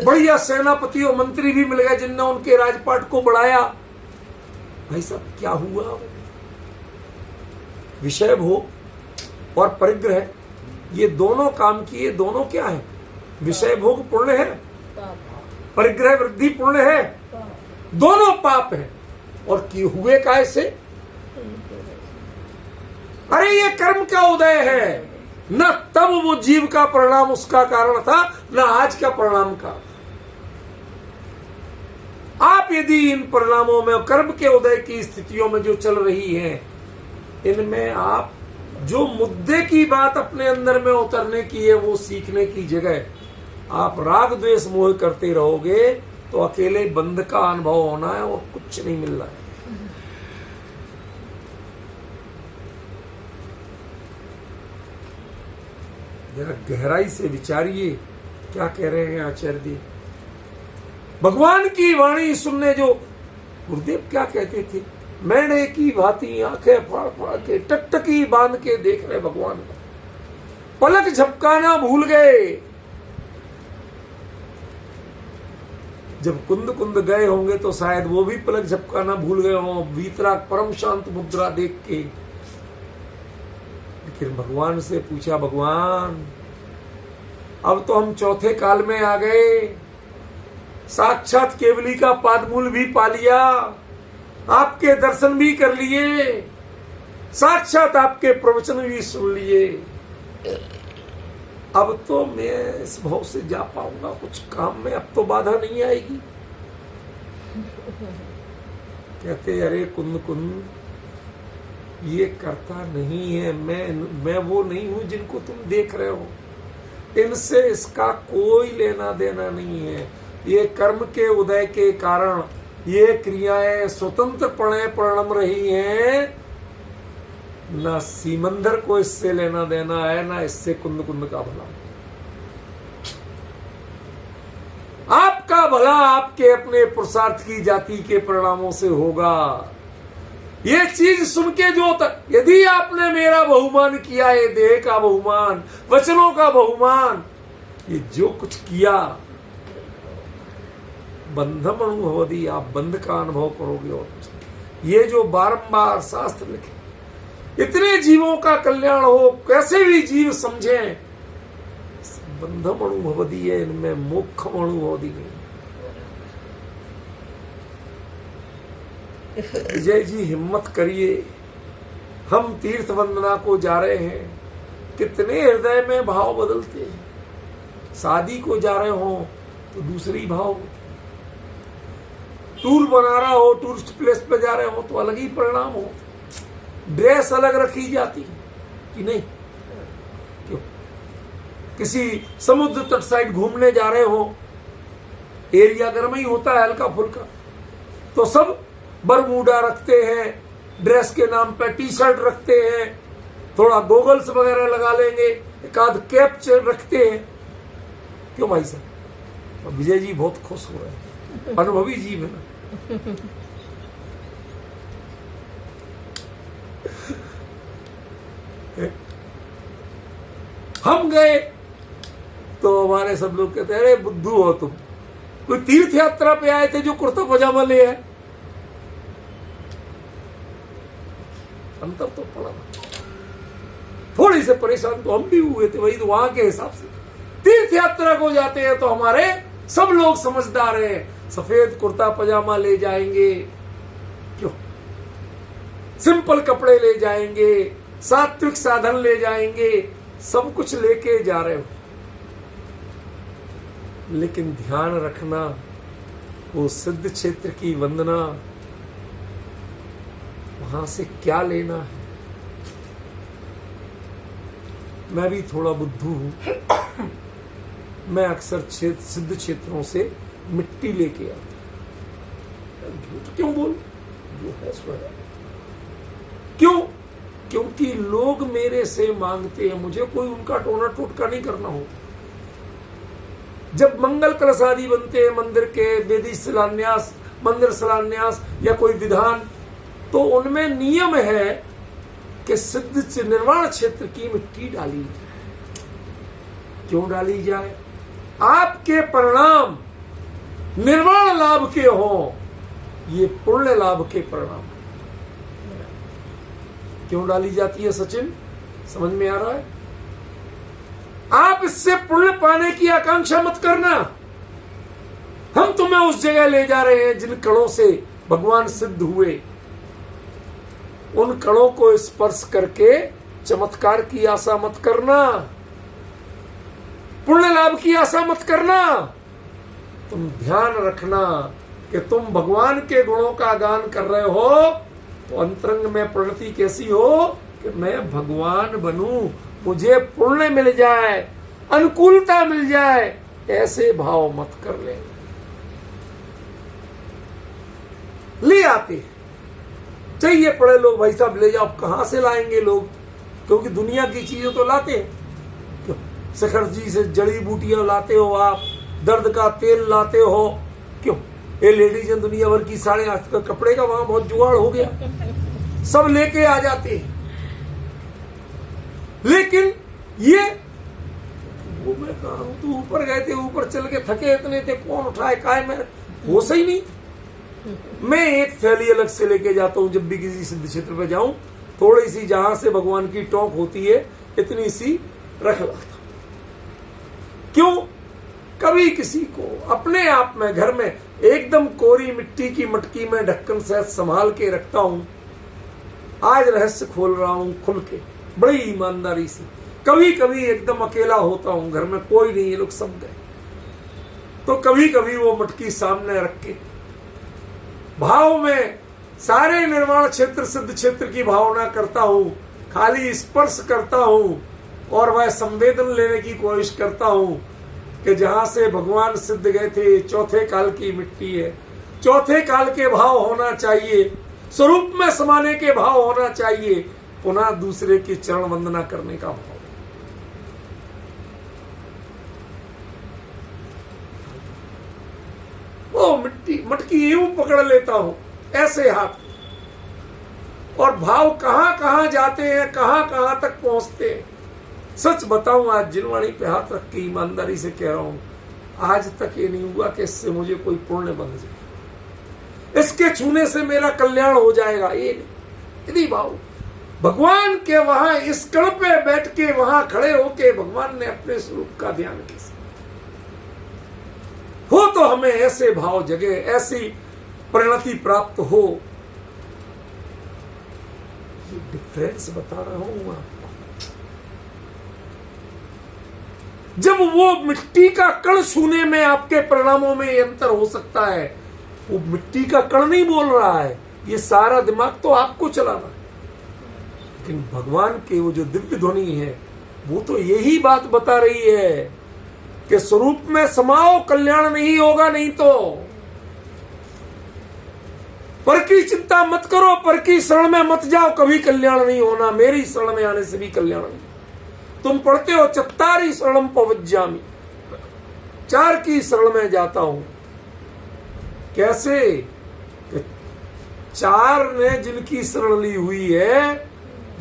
A: बढ़िया सेनापति और मंत्री भी मिल गए जिनने उनके राजपाट को बढ़ाया। भाई साहब, क्या हुआ? विषय भोग और परिग्रह, ये दोनों काम किए, दोनों क्या है? विषय भोग पुण्य है, परिग्रह वृद्धि पुण्य है, दोनों पाप है। और किए हुए कैसे? अरे ये कर्म का उदय है, न तब वो जीव का परिणाम उसका कारण था, न आज का परिणाम का। आप यदि इन परिणामों में, कर्म के उदय की स्थितियों में जो चल रही हैं, इनमें आप जो मुद्दे की बात अपने अंदर में उतरने की है, वो सीखने की जगह आप राग द्वेष मोह करते रहोगे तो अकेले बंध का अनुभव होना है और कुछ नहीं मिल रहा है। जरा गहराई से विचारिए, क्या कह रहे हैं आचार्य जी। भगवान की वाणी सुनने जो गुरुदेव क्या कहते थे, मैंने की भांति आंखें फाड़ फाड़ के टकटकी बांध के देख रहे भगवान को, पलक झपकाना भूल गए। जब कुंद कुंद गए होंगे तो शायद वो भी पलक झपकाना भूल गए हों, वीतराग परम शांत मुद्रा देख के। लेकिन भगवान से पूछा, भगवान अब तो हम चौथे काल में आ गए, साक्षात केवली का पादमूल भी पा लिया, आपके दर्शन भी कर लिए, साक्षात आपके प्रवचन भी सुन लिए, अब तो मैं इस भाव से जा पाऊंगा कुछ काम में, अब तो बाधा नहीं आएगी। कहते, अरे कुंद कुंद, ये करता नहीं है, मैं वो नहीं हूं जिनको तुम देख रहे हो, इनसे इसका कोई लेना देना नहीं है। ये कर्म के उदय के कारण ये क्रियाएं स्वतंत्रपणे परिणम रही हैं, ना सीमंदर को इससे लेना देना है, ना इससे कुंद कुंद का भला। आपका भला आपके अपने पुरुषार्थ की जाति के परिणामों से होगा। ये चीज सुन के जो तक, यदि आपने मेरा बहुमान किया, ये देह का बहुमान, वचनों का बहुमान, ये जो कुछ किया, बंधम अनुभवदी, आप बंध का अनुभव करोगे। और ये जो बारंबार शास्त्र लिखे, इतने जीवों का कल्याण हो, कैसे भी जीव समझे, बंधम अनुभवदी है, इनमें मोक्षम अनुभवदी नहीं। विजय जी हिम्मत करिए, हम तीर्थ वंदना को जा रहे हैं। कितने हृदय में भाव बदलते हैं। शादी को जा रहे हो तो दूसरी भाव, टूर बना रहा हो, टूरिस्ट प्लेस पे जा रहे हो तो अलग ही परिणाम हो। ड्रेस अलग रखी जाती कि नहीं? क्यों? किसी समुद्र तट साइड घूमने जा रहे हो, एरिया गर्म ही होता है हल्का फुल्का, तो सब बरमूडा रखते हैं, ड्रेस के नाम पे टी शर्ट रखते हैं, थोड़ा गोगल्स वगैरह लगा लेंगे, एक आध कैप रखते हैं। क्यों भाई साहब? विजय जी बहुत खुश हो रहे हैं, अनुभवी जीव है ना। हम गए तो हमारे सब लोग कहते हैं, अरे बुद्धू हो तुम, कोई तीर्थ यात्रा पे आए थे जो कुर्ता पजामा ले आए। अंतर तो पड़ा, थोड़ी से परेशान तो हम भी हुए थे, वही तो वहां के हिसाब से। तीर्थ यात्रा को जाते हैं तो हमारे सब लोग समझदार हैं, सफेद कुर्ता पजामा ले जाएंगे, क्यों? सिंपल कपड़े ले जाएंगे, सात्विक साधन ले जाएंगे, सब कुछ लेके जा रहे हो। लेकिन ध्यान रखना, वो सिद्ध क्षेत्र की वंदना, वहां से क्या लेना है? मैं भी थोड़ा बुद्धू हूं, मैं अक्सर सिद्ध क्षेत्रों से मिट्टी लेके आता। झूठ क्यों बोल, जो है सो है। क्यों? क्योंकि लोग मेरे से मांगते हैं, मुझे कोई उनका टोना टोटका नहीं करना होता। जब मंगल कलश आदि बनते हैं मंदिर के, वेदी शिलान्यास, मंदिर शिलान्यास या कोई विधान, तो उनमें नियम है कि सिद्ध निर्वाण क्षेत्र की मिट्टी डाली जाए। क्यों डाली जाए? आपके परिणाम निर्वाण लाभ के हों, ये पुण्य लाभ के परिणाम। क्यों डाली जाती है सचिन? समझ में आ रहा है? आप इससे पुण्य पाने की आकांक्षा मत करना। हम तुम्हें उस जगह ले जा रहे हैं जिन कणों से भगवान सिद्ध हुए। उन कणों को स्पर्श करके चमत्कार की आशा मत करना, पुण्य लाभ की आशा मत करना। तुम ध्यान रखना कि तुम भगवान के गुणों का गान कर रहे हो तो अंतरंग में प्रवृत्ति कैसी हो कि मैं भगवान बनूं, मुझे पुण्य मिल जाए, अनुकूलता मिल जाए, ऐसे भाव मत कर ले आते। चाहिए पड़े लोग, भाई साहब ले जाओ। कहां से लाएंगे लोग? क्योंकि दुनिया की चीजें तो लाते हैं। शिखर जी से जड़ी बूटियां लाते हो आप, दर्द का तेल लाते हो। क्यों? ये लेडीज दुनिया भर की साड़े, आजकल कपड़े का वहां बहुत जुगाड़ हो गया, सब लेके आ जाते हैं। लेकिन ये वो मैं कहा हूं, तो ऊपर गए थे, ऊपर चल के थके इतने थे, कौन उठाए काय में हो सही नहीं। मैं एक थैली अलग से लेके जाता हूं जब भी किसी सिद्ध क्षेत्र पे जाऊं, थोड़ी सी जहां से भगवान की टोंक होती है इतनी सी रख लाता। क्यों? कभी किसी को अपने आप में घर में एकदम कोरी मिट्टी की मटकी में ढक्कन से संभाल के रखता हूं। आज रहस्य खोल रहा हूं खुल के, बड़ी ईमानदारी से। कभी कभी एकदम अकेला होता हूं, घर में कोई नहीं, ये लोग सब गए, तो कभी कभी वो मटकी सामने रख के भाव में सारे निर्वाण क्षेत्र सिद्ध क्षेत्र की भावना करता हूं, खाली स्पर्श करता हूं और वह संवेदन लेने की कोशिश करता हूं कि जहां से भगवान सिद्ध गए थे, चौथे काल की मिट्टी है। चौथे काल के भाव होना चाहिए, स्वरूप में समाने के भाव होना चाहिए, पुनः दूसरे की चरण वंदना करने का भाव। वो मिट्टी मटकी यूं पकड़ लेता हूं ऐसे हाथ, और भाव कहां कहां जाते हैं, कहां कहां तक पहुंचते हैं। सच बताऊं, आज जिनवाणी पे हाथ रख के ईमानदारी से कह रहा हूं, आज तक ये नहीं हुआ कि इससे मुझे कोई पुण्य बन जाए, इसके छूने से मेरा कल्याण हो जाएगा, ये नहीं। यदि भाव भगवान के वहां इस कण पे बैठ के वहां खड़े होके भगवान ने अपने स्वरूप का ध्यान किया हो, तो हमें ऐसे भाव जगे, ऐसी परिणति प्राप्त हो। ये डिफरेंस बता रहा हूं आपको। जब वो मिट्टी का कण छूने में आपके परिणामों में अंतर हो सकता है, वो मिट्टी का कण नहीं बोल रहा है, ये सारा दिमाग तो आपको चलाना है। लेकिन भगवान की वो जो दिव्य ध्वनि है वो तो यही बात बता रही है कि स्वरूप में समाओ, कल्याण नहीं होगा, नहीं तो पर की चिंता मत करो, पर की शरण में मत जाओ, कभी कल्याण नहीं होना। मेरी शरण में आने से भी कल्याण नहीं। तुम पढ़ते हो चत्तारी शरणम पवज्जामि, 4 की शरण में जाता हूं। कैसे? 4 ने जिनकी शरण ली हुई है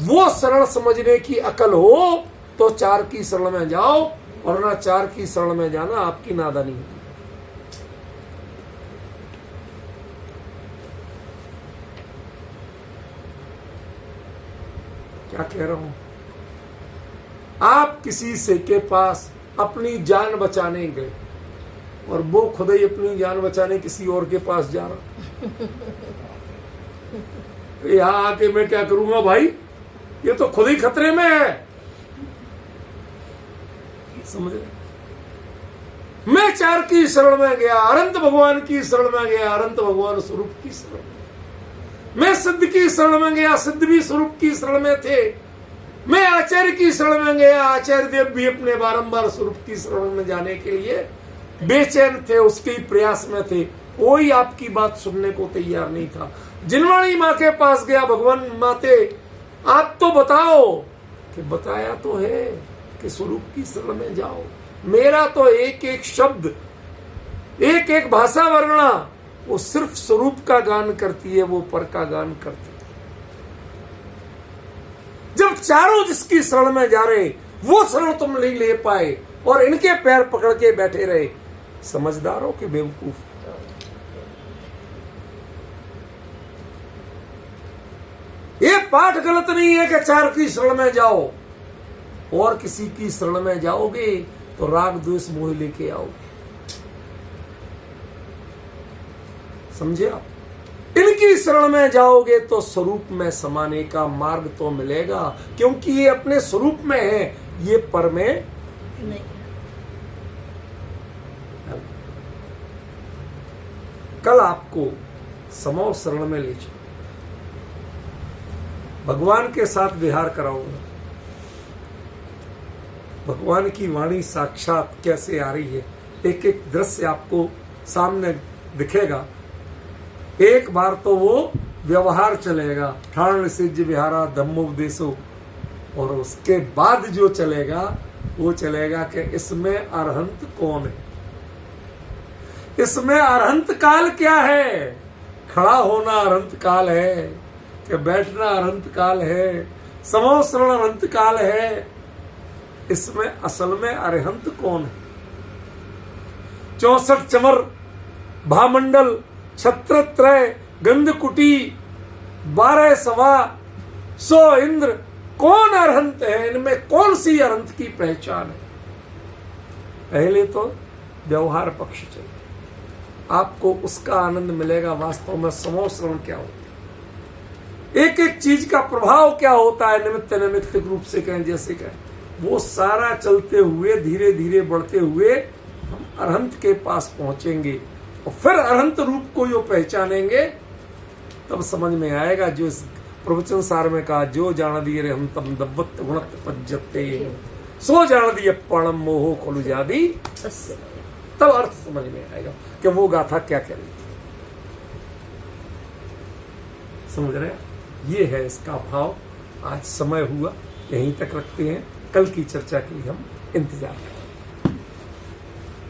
A: वो शरण समझने की अकल हो तो 4 की शरण में जाओ, और ना 4 की शरण में जाना आपकी नादानी है। क्या कह रहा हूं? आप किसी से के पास अपनी जान बचाने गए और वो खुद ही अपनी जान बचाने किसी और के पास जा रहा। यहां आके मैं क्या करूंगा भाई, ये तो खुद ही खतरे में है। समझे? मैं 4 की शरण में गया, अनंत भगवान की शरण में गया, अनंत भगवान स्वरूप की शरण में। मैं सिद्ध की शरण में गया, सिद्ध भी स्वरूप की शरण में थे। मैं आचार्य की शरण में गया, आचार्य देव भी अपने बारंबार स्वरूप की शरण में जाने के लिए बेचैन थे, उसके ही प्रयास में थे। कोई आपकी बात सुनने को तैयार नहीं था। जिनवाणी माँ के पास गया, भगवान माते आप तो बताओ, कि बताया तो है कि स्वरूप की शरण में जाओ। मेरा तो एक एक शब्द, एक एक भाषा वर्णना वो सिर्फ स्वरूप का गान करती है, वो पर का गान करती है। जब चारों जिसकी शरण में जा रहे, वो शरण तुम नहीं ले पाए और इनके पैर पकड़ के बैठे रहे, समझदार हो कि बेवकूफ? ये पाठ गलत नहीं है कि 4 की शरण में जाओ, और किसी की शरण में जाओगे तो राग द्वेष मोह लेके आओगे। समझे आप? इनकी शरण में जाओगे तो स्वरूप में समाने का मार्ग तो मिलेगा, क्योंकि ये अपने स्वरूप में है, ये पर में नहीं। कल आपको समो शरण में ले चलो, भगवान के साथ विहार कराऊंगा। भगवान की वाणी साक्षात कैसे आ रही है, एक एक दृश्य आपको सामने दिखेगा। एक बार तो वो व्यवहार चलेगा, ठाण सिज विहारा धम्मोपदेशो, और उसके बाद जो चलेगा वो चलेगा कि इसमें अरहंत कौन है, इसमें अरहंत काल क्या है। खड़ा होना अरहंत काल है कि बैठना अरहंत काल है, समोसरण अरहंत काल है। इसमें असल में अरहंत कौन है? 64 चमर, भामंडल, छत्रत्रय, गंधकुटी, 12 सवा 100 इंद्र, कौन अरहंत है? इनमें कौन सी अरहंत की पहचान है? पहले तो व्यवहार पक्ष चले, आपको उसका आनंद मिलेगा। वास्तव में समोसरण क्या होता है, एक एक चीज का प्रभाव क्या होता है, निमित्त नैमित्तिक रूप से कहें, जैसे कहें, वो सारा चलते हुए धीरे धीरे बढ़ते हुए हम अरहंत के पास पहुंचेंगे, और फिर अरहंत रूप को जो पहचानेंगे तब समझ में आएगा। जो इस प्रवचन सार में कहा, जो जान दिए हम तम दब्बत गुणत पज्जते, सो जान दिए पणम मोहो खलु जादी, तब अर्थ समझ में आएगा कि वो गाथा क्या कह रही थी। समझ रहे हैं? ये है इसका भाव। आज समय हुआ, यहीं तक रखते हैं, कल की चर्चा के लिए हम इंतजार करें।